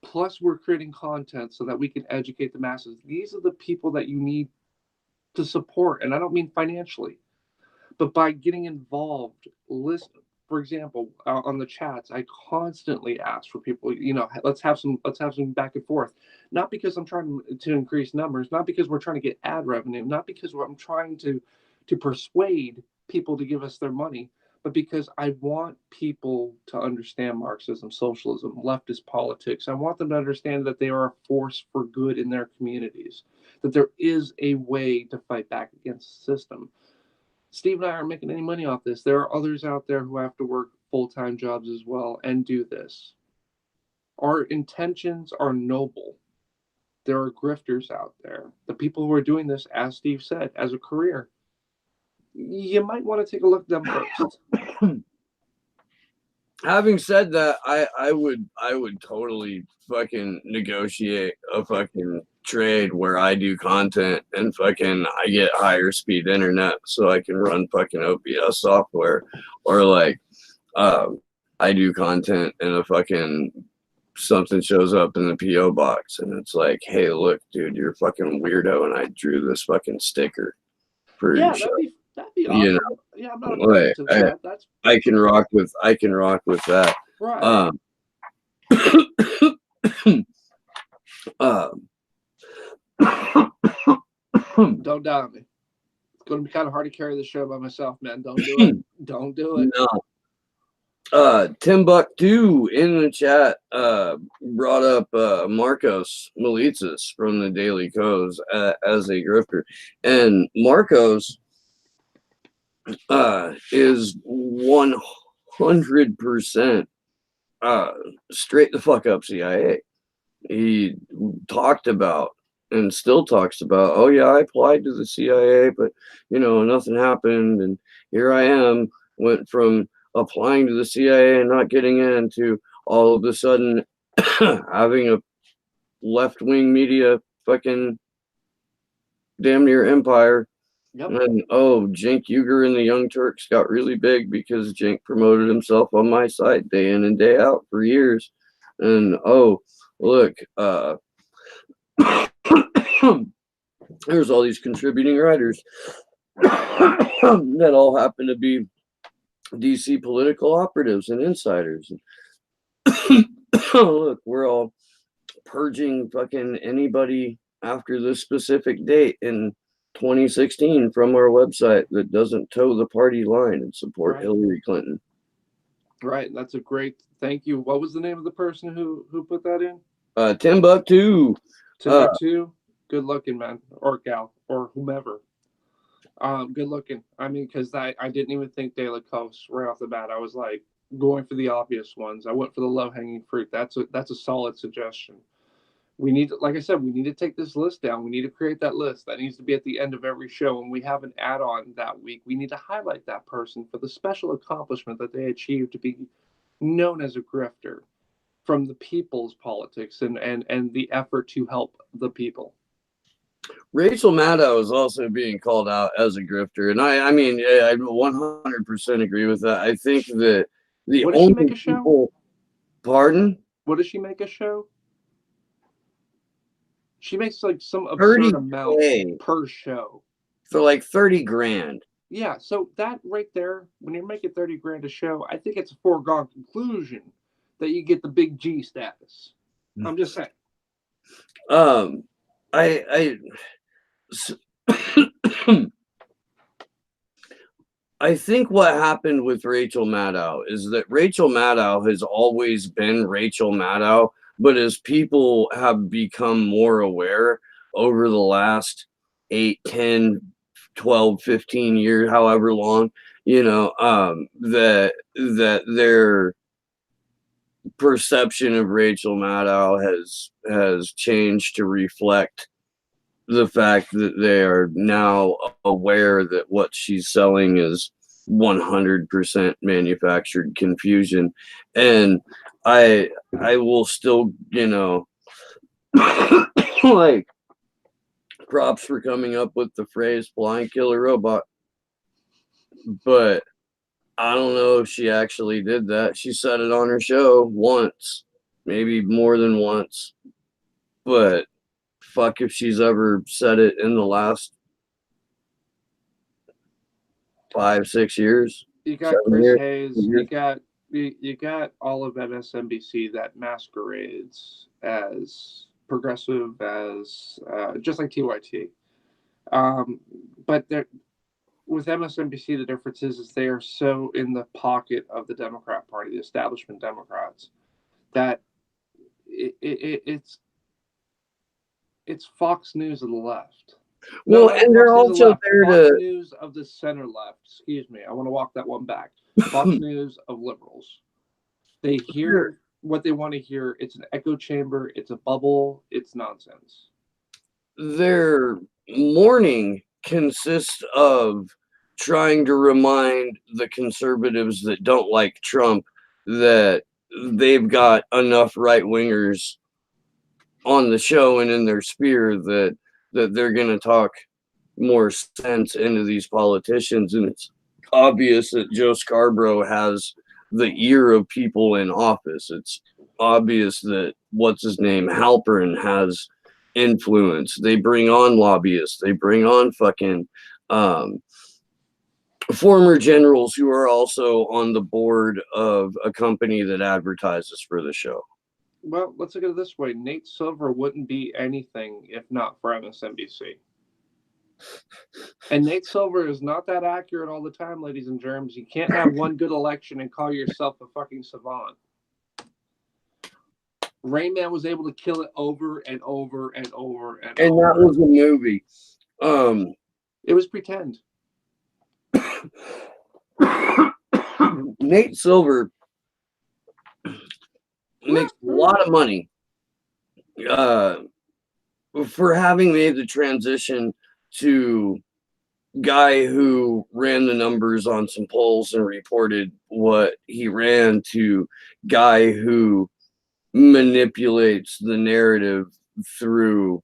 Plus, we're creating content so that we can educate the masses. These are the people that you need to support. And I don't mean financially, but by getting involved. Listen, for example, on the chats, I constantly ask for people, let's have some back and forth. Not because I'm trying to increase numbers, not because we're trying to get ad revenue, not because I'm trying to persuade people to give us their money, but because I want people to understand Marxism, socialism, leftist politics. I want them to understand that they are a force for good in their communities, that there is a way to fight back against the system. Steve and I aren't making any money off this. There are others out there who have to work full-time jobs as well and do this. Our intentions are noble. There are grifters out there. The people who are doing this, as Steve said, as a career. You might want to take a look at them first.
Having said that, I would totally fucking negotiate a fucking trade where I do content and fucking I get higher speed internet so I can run fucking OBS software, or like I do content and a fucking something shows up in the PO box and it's like, hey, look, dude, you're a fucking weirdo, and I drew this fucking sticker for your show.
That'd be awesome.
You know,
yeah, I'm not opposed to that. That's
I can rock with that.
right. Don't doubt me. It's going to be kind of hard to carry the show by myself, man. Don't do it. Don't do it.
No. Timbuktu in the chat brought up Marcos Militsas from the Daily Kos as a grifter, and Marcos is 100% straight the fuck up CIA. He talked about and still talks about, oh yeah, I applied to the CIA, but nothing happened, and here I am, went from applying to the CIA and not getting in to all of a sudden having a left-wing media fucking damn near empire. Yep. And Cenk Uygur and the Young Turks got really big because Cenk promoted himself on my site day in and day out for years. And look, there's all these contributing writers that all happen to be DC political operatives and insiders. Look, we're all purging fucking anybody after this specific date in 2016 from our website that doesn't toe the party line and support Hillary Clinton.
Right. That's a great thank you. What was the name of the person who put that in?
Timbuktu.
Timbuktu. Good looking, man, or gal, or whomever. Good looking. I mean, because I didn't even think De La Coast right off the bat. I was like going for the obvious ones. I went for the low hanging fruit. That's a solid suggestion. We need, like I said, we need to take this list down. We need to create that list. That needs to be at the end of every show. And we have an add-on that week. We need to highlight that person for the special accomplishment that they achieved to be known as a grifter from the people's politics and the effort to help the people.
Rachel Maddow is also being called out as a grifter. And I mean, I 100% agree with that. I think that the
what does
only
she make a show?
people, pardon?
What does she make a show? She makes like some absurd amount
30K
per show.
for like 30 grand.
Yeah, so that right there, when you're making 30 grand a show, I think it's a foregone conclusion that you get the big G status. I'm just saying.
I think what happened with Rachel Maddow is that Rachel Maddow has always been Rachel Maddow, but as people have become more aware over the last 8, 10, 12, 15 years, however long, that their perception of Rachel Maddow has changed to reflect the fact that they are now aware that what she's selling is 100% manufactured confusion. And I will still, like, props for coming up with the phrase flying killer robot, but I don't know if she actually did that. She said it on her show once, maybe more than once, but fuck if she's ever said it in the last 5, 6 years.
You got
7
Chris
years.
Hayes. You got all of MSNBC that masquerades as progressive, as just like TYT. But with MSNBC, the difference is they are so in the pocket of the Democrat Party, the establishment Democrats, that it's Fox News of the left.
Well, and they're also there
Fox
to
News of the center left. Excuse me. I want to walk that one back. Fox News of liberals. They hear what they want to hear. It's an echo chamber. It's a bubble. It's nonsense.
their mourning consists of trying to remind the conservatives that don't like Trump that they've got enough right wingers on the show and in their sphere that they're going to talk more sense into these politicians. And it's obvious that Joe Scarborough has the ear of people in office. It's obvious that what's his name, Halpern, has influence. They bring on lobbyists. They bring on fucking former generals who are also on the board of a company that advertises for the show.
Well, let's look at it this way. Nate Silver wouldn't be anything if not for MSNBC. And Nate Silver is not that accurate all the time, ladies and germs. You can't have one good election and call yourself a fucking savant. Rain Man was able to kill it over and over and over and over.
That was a movie.
It was pretend.
Nate Silver makes a lot of money for having made the transition to guy who ran the numbers on some polls and reported what he ran to guy who manipulates the narrative through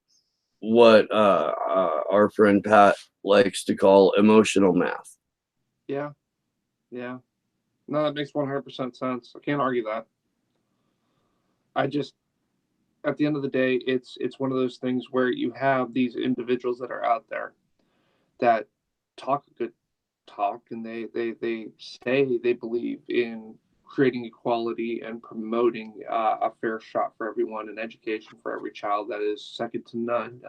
what our friend Pat likes to call emotional math.
Yeah. No, that makes 100% sense. I can't argue that. I just, at the end of the day, it's one of those things where you have these individuals that are out there that talk a good talk, and they say they believe in creating equality and promoting a fair shot for everyone and education for every child that is second to none,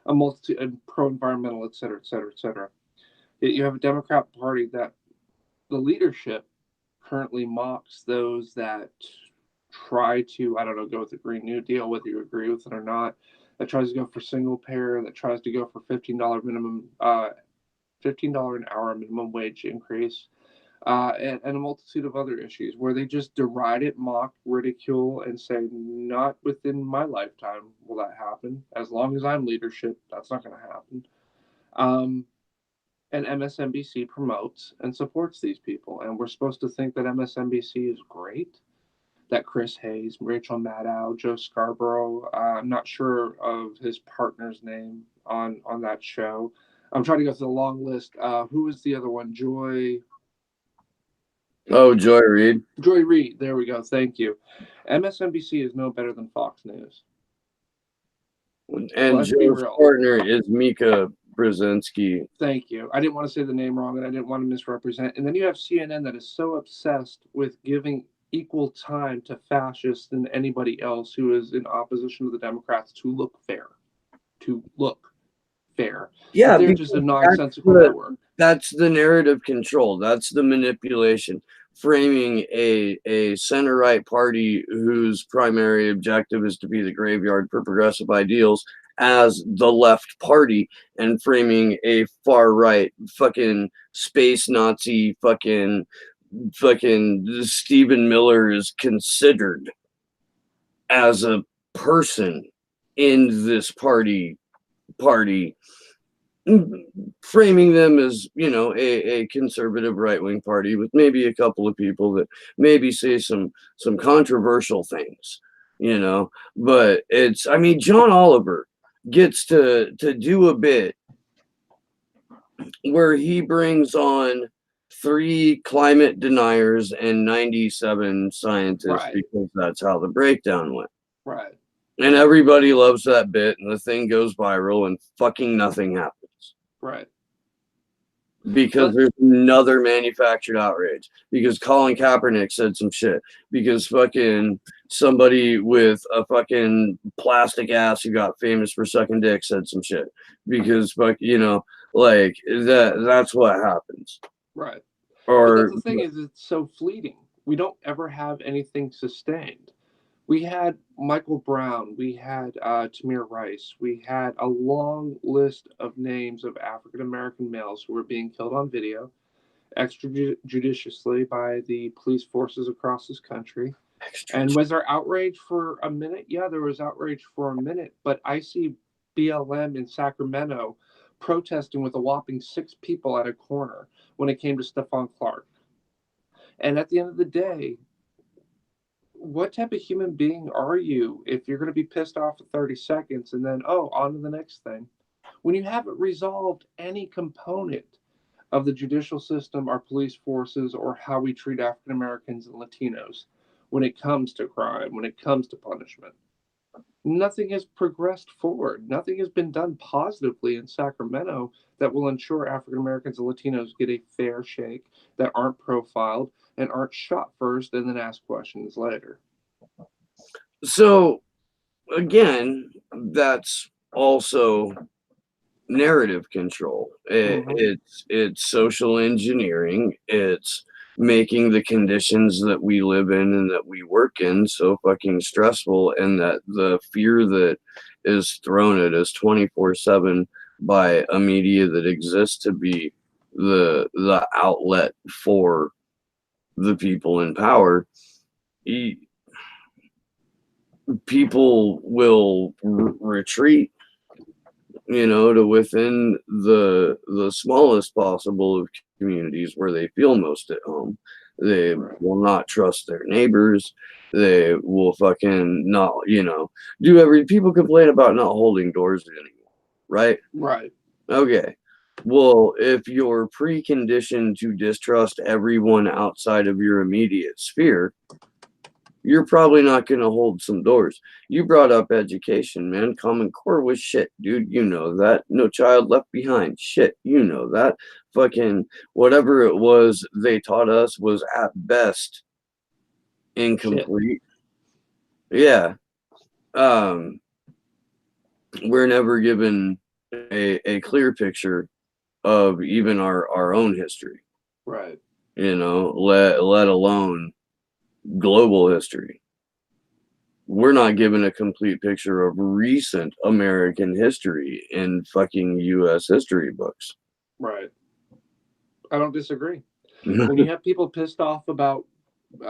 a multitude and pro-environmental, et cetera, et cetera, et cetera. Yet you have a Democrat Party that the leadership currently mocks those that try to, I don't know, go with the Green New Deal, whether you agree with it or not, that tries to go for single payer, that tries to go for $15 minimum, $15 an hour minimum wage increase, and a multitude of other issues where they just deride it, mock, ridicule, and say, not within my lifetime will that happen. As long as I'm leadership, that's not going to happen. And MSNBC promotes and supports these people. And we're supposed to think that MSNBC is great, that Chris Hayes, Rachel Maddow, Joe Scarborough, I'm not sure of his partner's name on that show. I'm trying to go through the long list. Who is the other one? Joy
Reid.
Joy Reid. There we go. Thank you. MSNBC is no better than Fox News.
And
Let's be
Joe's
real.
partner is Mika Brzezinski.
Thank you. I didn't want to say the name wrong, and I didn't want to misrepresent. And then you have CNN that is so obsessed with giving equal time to fascists than anybody else who is in opposition to the Democrats to look fair. To look fair.
Yeah,
They're just a
because
nonsensical network.
that's the narrative control. That's the manipulation. Framing a center right party whose primary objective is to be the graveyard for progressive ideals as the left party, and framing a far right fucking space Nazi fucking Stephen Miller is considered as a person in this party framing them as, you know, a conservative right-wing party with maybe a couple of people that maybe say some controversial things, you know. But it's, I mean, John Oliver gets to do a bit where he brings on 3 climate deniers and 97 scientists,
Right.
because that's how the breakdown went.
Right.
And everybody loves that bit, and the thing goes viral, and fucking nothing happens.
Right.
Because there's another manufactured outrage. Because Colin Kaepernick said some shit. Because fucking somebody with a fucking plastic ass who got famous for sucking dick said some shit. Because you know, like that's what happens.
Right.
Or
but that's the thing is, it's so fleeting. We don't ever have anything sustained. We had Michael Brown, we had Tamir Rice, we had a long list of names of African American males who were being killed on video extrajudiciously by the police forces across this country. And was there outrage for a minute? Yeah, there was outrage for a minute, but I see BLM in Sacramento protesting with a whopping 6 people at a corner when it came to Stephon Clark. And at the end of the day, what type of human being are you if you're going to be pissed off for 30 seconds and then, oh, on to the next thing? When you haven't resolved any component of the judicial system, our police forces, or how we treat African Americans and Latinos when it comes to crime, when it comes to punishment. Nothing has progressed forward. Nothing has been done positively in Sacramento that will ensure African Americans and Latinos get a fair shake, that aren't profiled and aren't shot first and then asked questions later.
So again, that's also narrative control. It's social engineering. It's making the conditions that we live in and that we work in so fucking stressful, and that the fear that is thrown at us 24/7 by a media that exists to be the outlet for the people in power. People will retreat, you know, to within the smallest possible of communities where they feel most at home. They will not trust their neighbors. They will fucking not, you know, people complain about not holding doors anymore, right?
Right.
Okay. Well, if you're preconditioned to distrust everyone outside of your immediate sphere, you're probably not going to hold some doors. You brought up education, man. Common Core was shit, dude. You know that. No Child Left Behind. Shit. You know that. Fucking whatever it was they taught us was at best incomplete. Shit. Yeah. We're never given a clear picture of even our own history.
Right.
You know, let alone global history. We're not given a complete picture of recent American history in fucking US history books.
Right. I don't disagree. When you have people pissed off about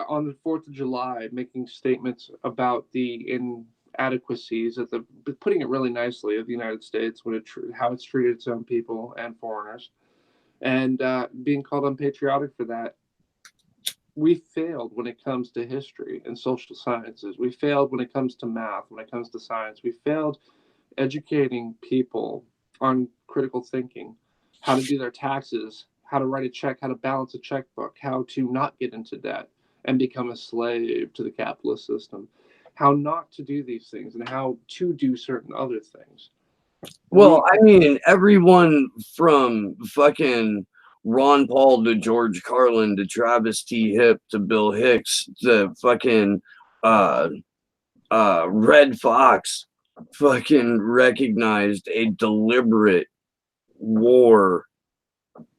on the 4th of July making statements about the inadequacies of the, putting it really nicely, of the United States, when how it's treated its own people and foreigners, and being called unpatriotic for that. We failed when it comes to history and social sciences. We failed when it comes to math, when it comes to science. We failed educating people on critical thinking, how to do their taxes, how to write a check, how to balance a checkbook, how to not get into debt and become a slave to the capitalist system. how not to do these things and how to do certain other things.
Well, I mean, everyone from fucking Ron Paul to George Carlin to Travis T. Hip to Bill Hicks to fucking Red Fox fucking recognized a deliberate war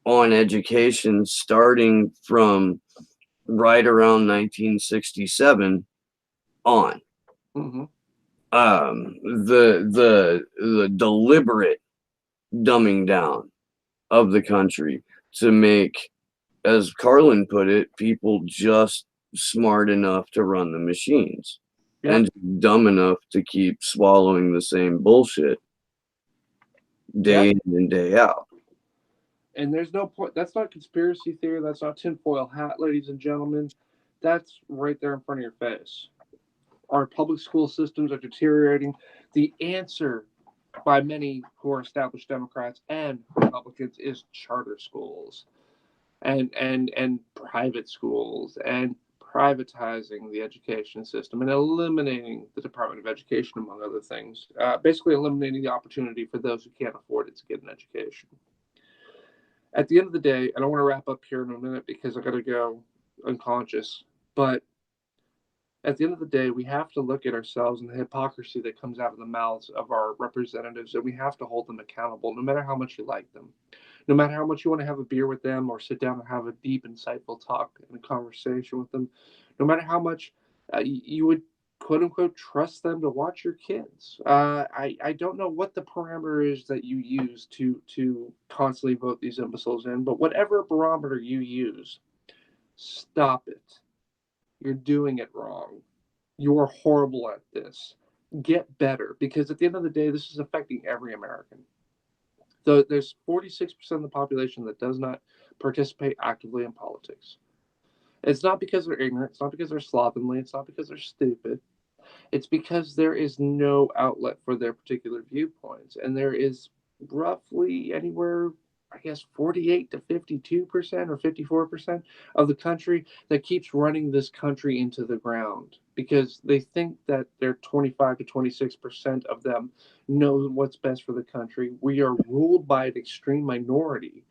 on education starting from right around 1967 on.
Mm-hmm.
The deliberate dumbing down of the country to make, as Carlin put it, people just smart enough to run the machines and dumb enough to keep swallowing the same bullshit day in and day out.
And there's no point. That's not conspiracy theory. That's not tinfoil hat, ladies and gentlemen. That's right there in front of your face. Our public school systems are deteriorating. The answer by many who are established Democrats and Republicans is charter schools and private schools and privatizing the education system and eliminating the Department of Education, among other things. Basically eliminating the opportunity for those who can't afford it to get an education. At the end of the day, and I want to wrap up here in a minute because I got to go unconscious, but at the end of the day, we have to look at ourselves and the hypocrisy that comes out of the mouths of our representatives, and we have to hold them accountable, no matter how much you like them, no matter how much you want to have a beer with them or sit down and have a deep, insightful talk and a conversation with them, no matter how much you would, quote unquote, trust them to watch your kids. I don't know what the parameter is that you use to constantly vote these imbeciles in, but whatever barometer you use, stop it. You're doing it wrong. You're horrible at this. Get better, because at the end of the day, this is affecting every American. So there's 46% of the population that does not participate actively in politics. It's not because they're ignorant. It's not because they're slovenly. It's not because they're stupid. It's because there is no outlet for their particular viewpoints. And there is roughly anywhere, I guess, 48 to 52% or 54% of the country that keeps running this country into the ground because they think that they're 25 to 26% of them know what's best for the country. We are ruled by an extreme minority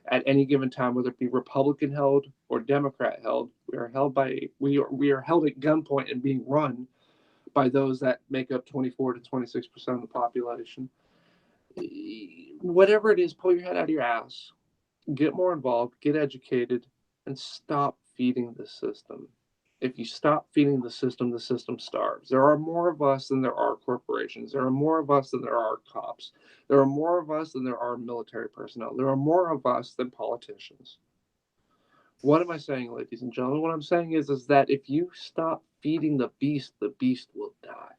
at any given time, whether it be Republican held or Democrat held. We are held at gunpoint and being run by those that make up 24 to 26% of the population. Whatever it is, pull your head out of your ass, get more involved, get educated, and stop feeding the system. If you stop feeding the system starves. There are more of us than there are corporations. There are more of us than there are cops. There are more of us than there are military personnel. There are more of us than politicians. What am I saying, ladies and gentlemen? What I'm saying is that if you stop feeding the beast will die.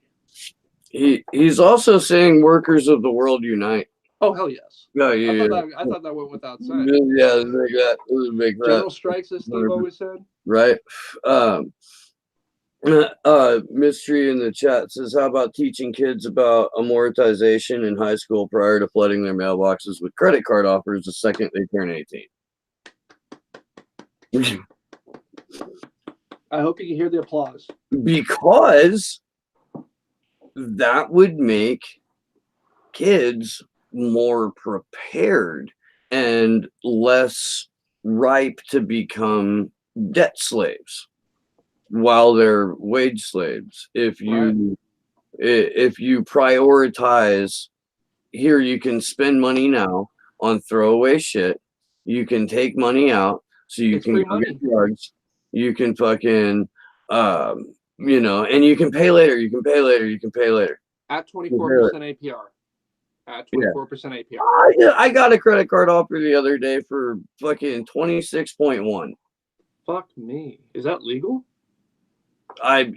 He's also saying workers of the world unite.
Oh, hell yes.
Yeah.
I thought that went without saying.
Yeah, it was a big
General strikes, as Steve always said.
Right. Mystery in the chat says, how about teaching kids about amortization in high school prior to flooding their mailboxes with credit card offers the second they turn 18?
I hope you can hear the applause.
Because that would make kids more prepared and less ripe to become debt slaves while they're wage slaves. If you prioritize, here you can spend money now on throwaway shit, you can take money out so you can go get drugs, you can fucking and you can pay later,
at 24% APR. At 24% APR.
I got a credit card offer the other day for fucking 26.1.
Fuck me. Is that legal?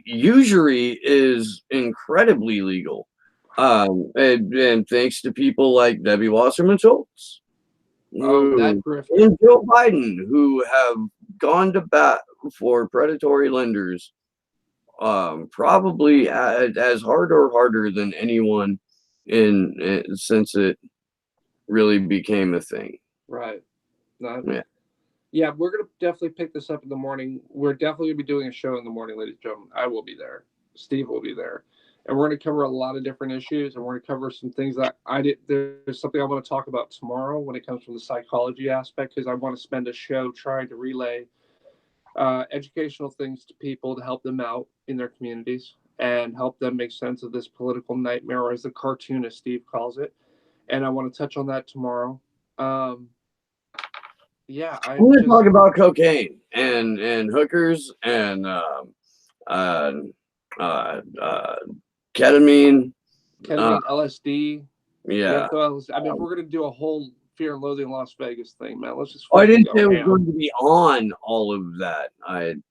Usury is incredibly legal. And thanks to people like Debbie Wasserman Schultz
that
and Joe Biden, who have gone to bat for predatory lenders, probably as hard or harder than anyone since it really became a thing.
Right. Yeah, we're gonna definitely pick this up in the morning. We're definitely gonna be doing a show in the morning, ladies and gentlemen. I will be there. Steve will be there. And we're going to cover a lot of different issues, and we're going to cover some things that I did. There's something I want to talk about tomorrow when it comes from the psychology aspect, because I want to spend a show trying to relay educational things to people to help them out in their communities and help them make sense of this political nightmare, or as the cartoonist Steve calls it. And I want to touch on that tomorrow. Yeah,
I want to talk about cocaine and hookers and ketamine,
LSD.
Yeah.
I mean, we're gonna do a whole Fear and Loathing Las Vegas thing, man. Let's just.
I didn't say it was going to be on all of that. It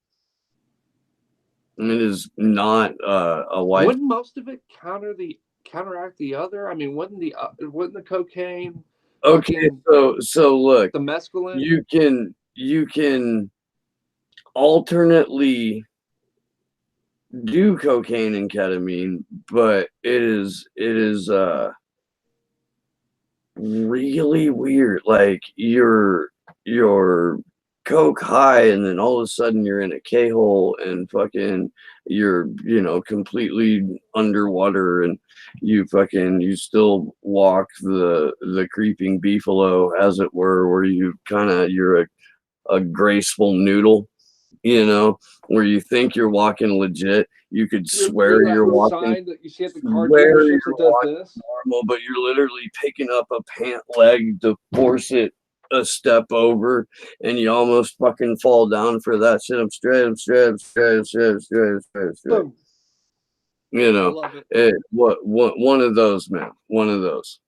is not a white.
Wouldn't most of it counteract the other? I mean, wouldn't the cocaine?
Okay, so look,
the mescaline.
You can alternately do cocaine and ketamine, but it is really weird. Like you're coke high, and then all of a sudden you're in a K-hole and fucking you're completely underwater, and you still walk the creeping beefalo, as it were, where you're a graceful noodle, where you think you're walking legit. You could swear you're walking.
Sign that you see at the car dealerships that does this.
Normal, but you're literally picking up a pant leg to force it a step over, and you almost fucking fall down for that shit. I'm straight. One of those, man. One of those.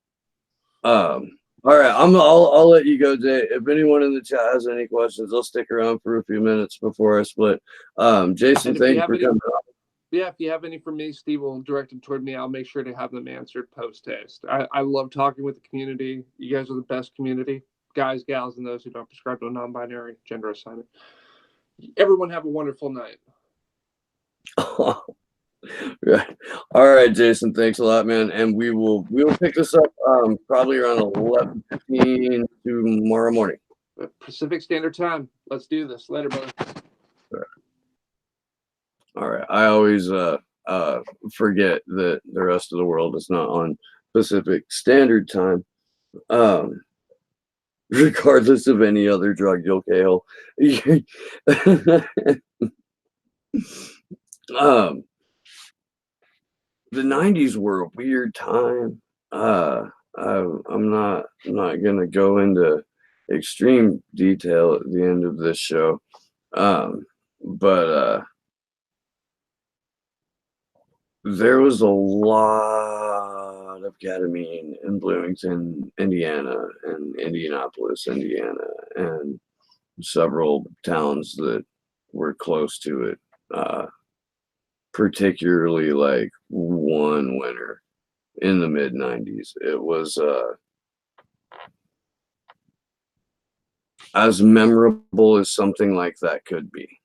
All right, I'll let you go, Jay. If anyone in the chat has any questions, I'll stick around for a few minutes before I split. Jason, thank you for coming on.
Yeah, if you have any for me, Steve will direct them toward me. I'll make sure to have them answered post-haste. I love talking with the community. You guys are the best community. Guys, gals, and those who don't prescribe to a non-binary gender assignment. Everyone have a wonderful night.
Right. All right, Jason. Thanks a lot, man. And we will pick this up probably around 11:15 tomorrow morning.
Pacific Standard Time. Let's do this. Later, brother.
All right. I always forget that the rest of the world is not on Pacific Standard Time. Regardless of any other drug you'll kill. The 90s were a weird time. I'm not gonna go into extreme detail at the end of this show, but there was a lot of ketamine in Bloomington, Indiana, and Indianapolis, Indiana, and several towns that were close to it. Particularly like one winter in the mid 90s. It was as memorable as something like that could be.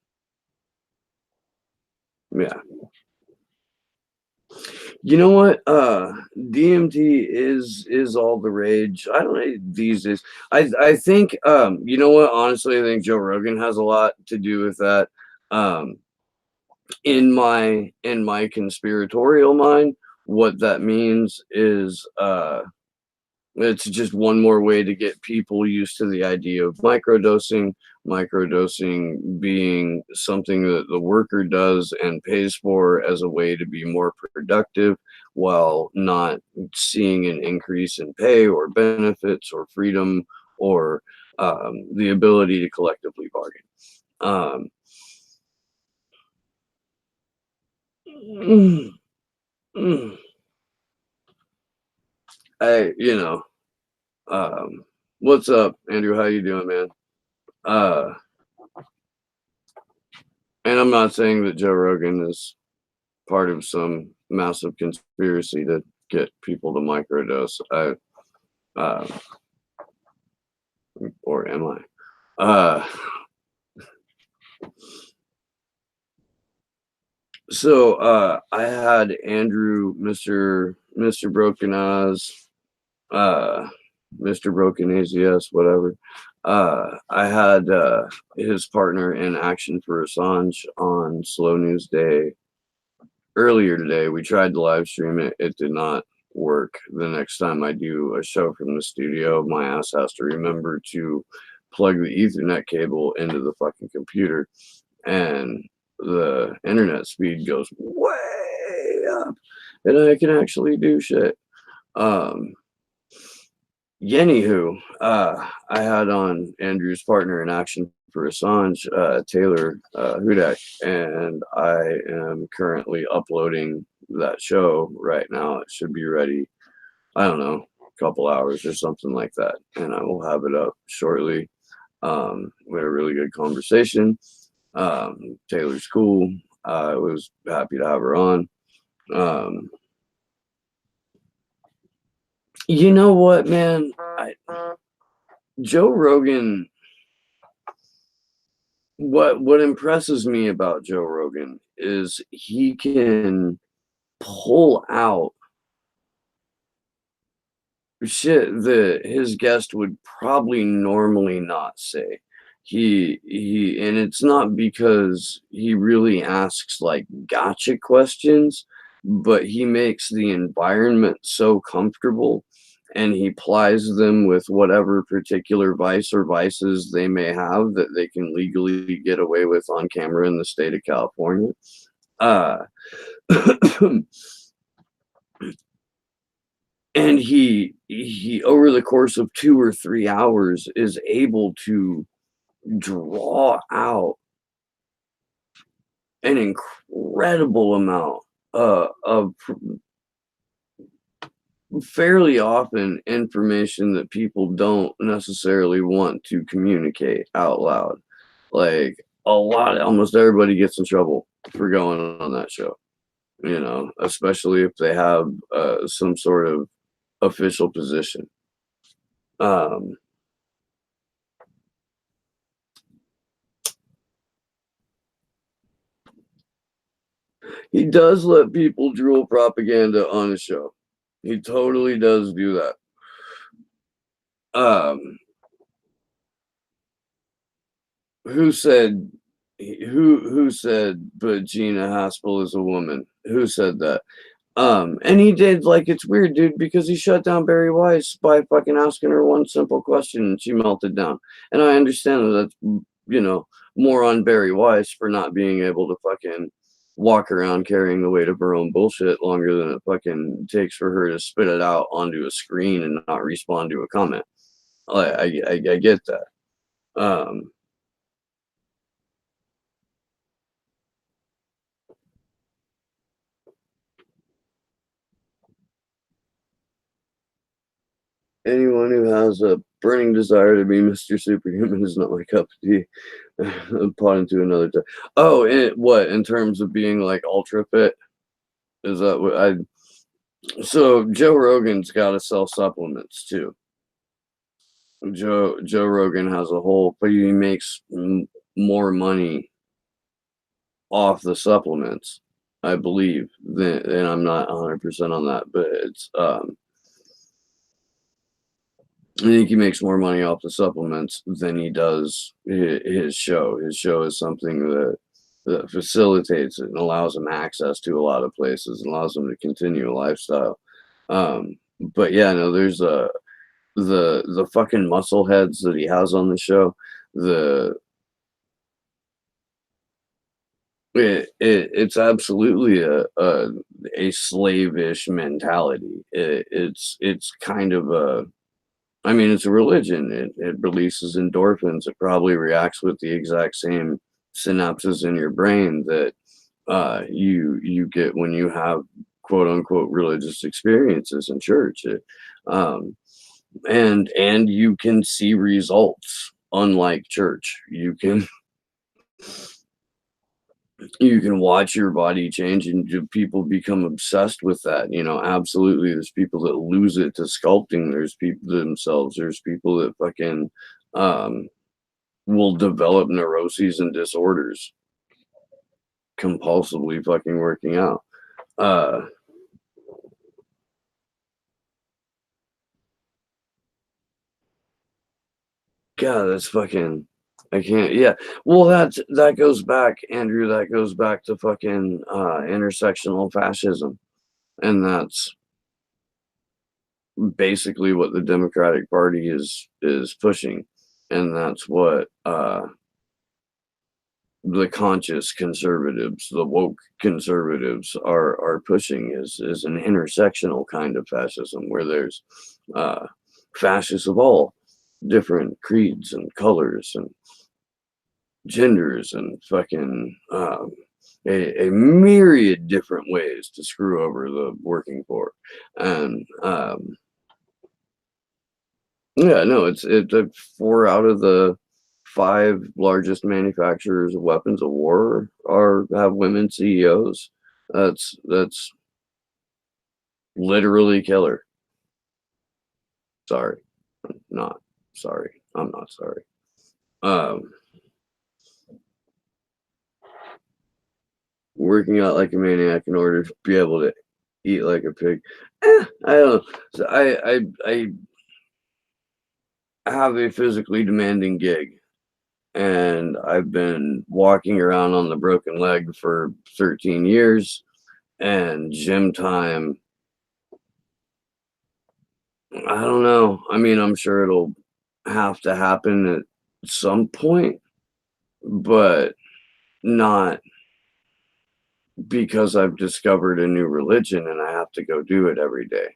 Yeah. You know what? DMT is all the rage. I don't know these days. I think you know what? Honestly, I think Joe Rogan has a lot to do with that. In my conspiratorial mind, what that means is it's just one more way to get people used to the idea of microdosing being something that the worker does and pays for as a way to be more productive while not seeing an increase in pay or benefits or freedom or the ability to collectively bargain. Hey, what's up, Andrew? How you doing, man? And I'm not saying that Joe Rogan is part of some massive conspiracy to get people to microdose. Or am I? So I had Andrew, Mr. Broken Eyes, Mr. Broken AZS, whatever. I had his partner in Action for Assange on Slow News Day earlier today, we tried to live stream it. It did not work. The next time I do a show from the studio, my ass has to remember to plug the Ethernet cable into the fucking computer, and the internet speed goes way up, and I can actually do shit. Anywho, I had on Andrew's partner in action for Assange, Taylor Hudak, and I am currently uploading that show right now. It should be ready, I don't know, a couple hours or something like that, and I will have it up shortly. We had a really good conversation. Taylor's cool. I was happy to have her on. You know what, man? Joe Rogan, what impresses me about Joe Rogan is he can pull out shit that his guest would probably normally not say. And it's not because he really asks like gotcha questions, but he makes the environment so comfortable, and he plies them with whatever particular vice or vices they may have that they can legally get away with on camera in the state of California. Uh and he over the course of 2 or 3 hours is able to draw out an incredible amount of fairly often information that people don't necessarily want to communicate out loud. Like almost everybody gets in trouble for going on that show, especially if they have some sort of official position. He does let people drool propaganda on his show. He totally does do that. Who said but Gina Haspel is a woman? Who said that? And he did, like, it's weird, dude, because he shut down Barry Weiss by fucking asking her one simple question and she melted down. And I understand that that's, more on Barry Weiss for not being able to fucking walk around carrying the weight of her own bullshit longer than it fucking takes for her to spit it out onto a screen and not respond to a comment. I get that. Anyone who has a burning desire to be Mr. Superhuman is not my cup of tea. Pot into another time. Oh, what in terms of being like ultra fit? Is that what I? So Joe Rogan's got to sell supplements too. Joe Rogan has a whole, but he makes more money off the supplements, I believe. And I'm not 100% on that, but it's I think he makes more money off the supplements than he does his show. His show is something that facilitates it and allows him access to a lot of places and allows him to continue a lifestyle. But yeah, no, there's the fucking muscle heads that he has on the show. It's absolutely a slavish mentality. It's kind of it's a religion. It releases endorphins. It probably reacts with the exact same synapses in your brain that you get when you have quote unquote religious experiences in church. And you can see results. Unlike church, you can watch your body change, and people become obsessed with that. Absolutely, there's people that lose it to sculpting. There's people themselves. There's people that fucking will develop neuroses and disorders compulsively fucking working out. God, that's fucking I can't. Yeah. Well, that goes back, Andrew. That goes back to fucking intersectional fascism, and that's basically what the Democratic Party is pushing, and that's what the conscious conservatives, the woke conservatives, are pushing is an intersectional kind of fascism where there's fascists of all different creeds and colors and genders and fucking a myriad different ways to screw over the working poor. And yeah, no, it's 4 out of the 5 largest manufacturers of weapons of war have women CEOs. That's literally killer. Sorry, not sorry. I'm not sorry. Working out like a maniac in order to be able to eat like a pig. I don't know. So I have a physically demanding gig, and I've been walking around on the broken leg for 13 years, and gym time, I don't know. I mean, I'm sure it'll have to happen at some point, but not because I've discovered a new religion and I have to go do it every day.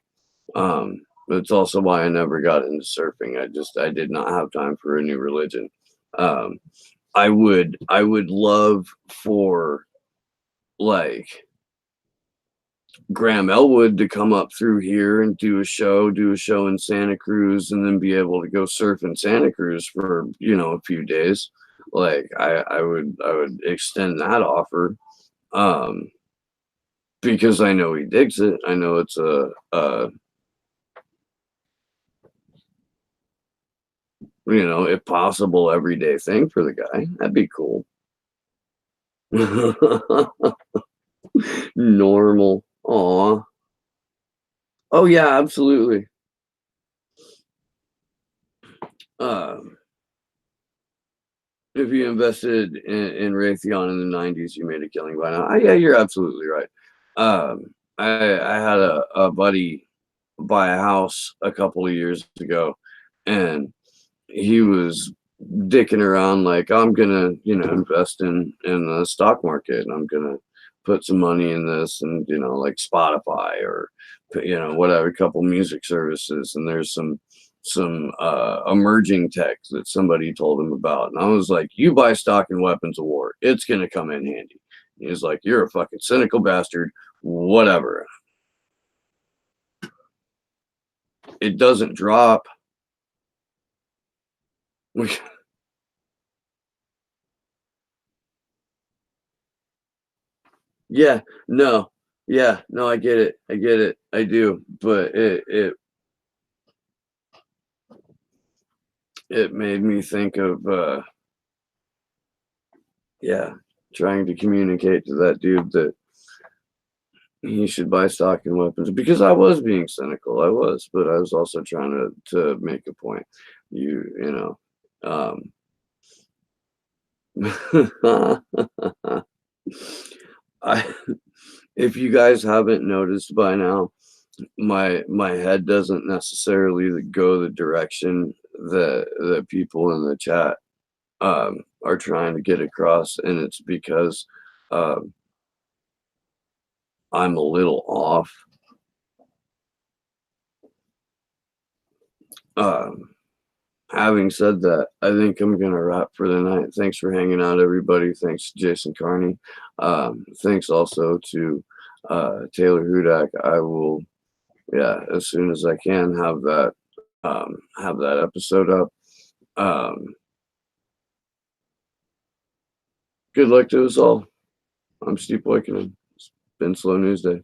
It's also why I never got into surfing. I did not have time for a new religion. Um, I would love for like Graham Elwood to come up through here and do a show in Santa Cruz, and then be able to go surf in Santa Cruz for, a few days. Like I would extend that offer. Because I know he digs it. I know it's a if possible, everyday thing for the guy. That'd be cool. Normal. Aw. Oh yeah, absolutely. If you invested in Raytheon in the 90s, you made a killing by now. Yeah, you're absolutely right. I had a buddy buy a house a couple of years ago, and he was dicking around like, I'm gonna, invest in the stock market, and I'm gonna put some money in this, and like Spotify or whatever, a couple music services, and there's some emerging tech that somebody told him about, and I was like, you buy stock in weapons of war, it's gonna come in handy. He was like, you're a fucking cynical bastard, whatever. It doesn't drop. Yeah, no, yeah, no, I get it, I do, but it made me think of yeah, trying to communicate to that dude that he should buy stock in weapons, because I was being cynical, but I was also trying to make a point. Um I if you guys haven't noticed by now, my head doesn't necessarily go the direction that the people in the chat are trying to get across, and it's because um, I'm a little off. Having said that, I think I'm gonna wrap for the night. Thanks for hanging out, everybody. Thanks, Jason Carney. Thanks also to Taylor Hudak. I will, yeah, as soon as I can, have that episode up. Good luck to us all. I'm Steve Boykin. It's been Slow News Day.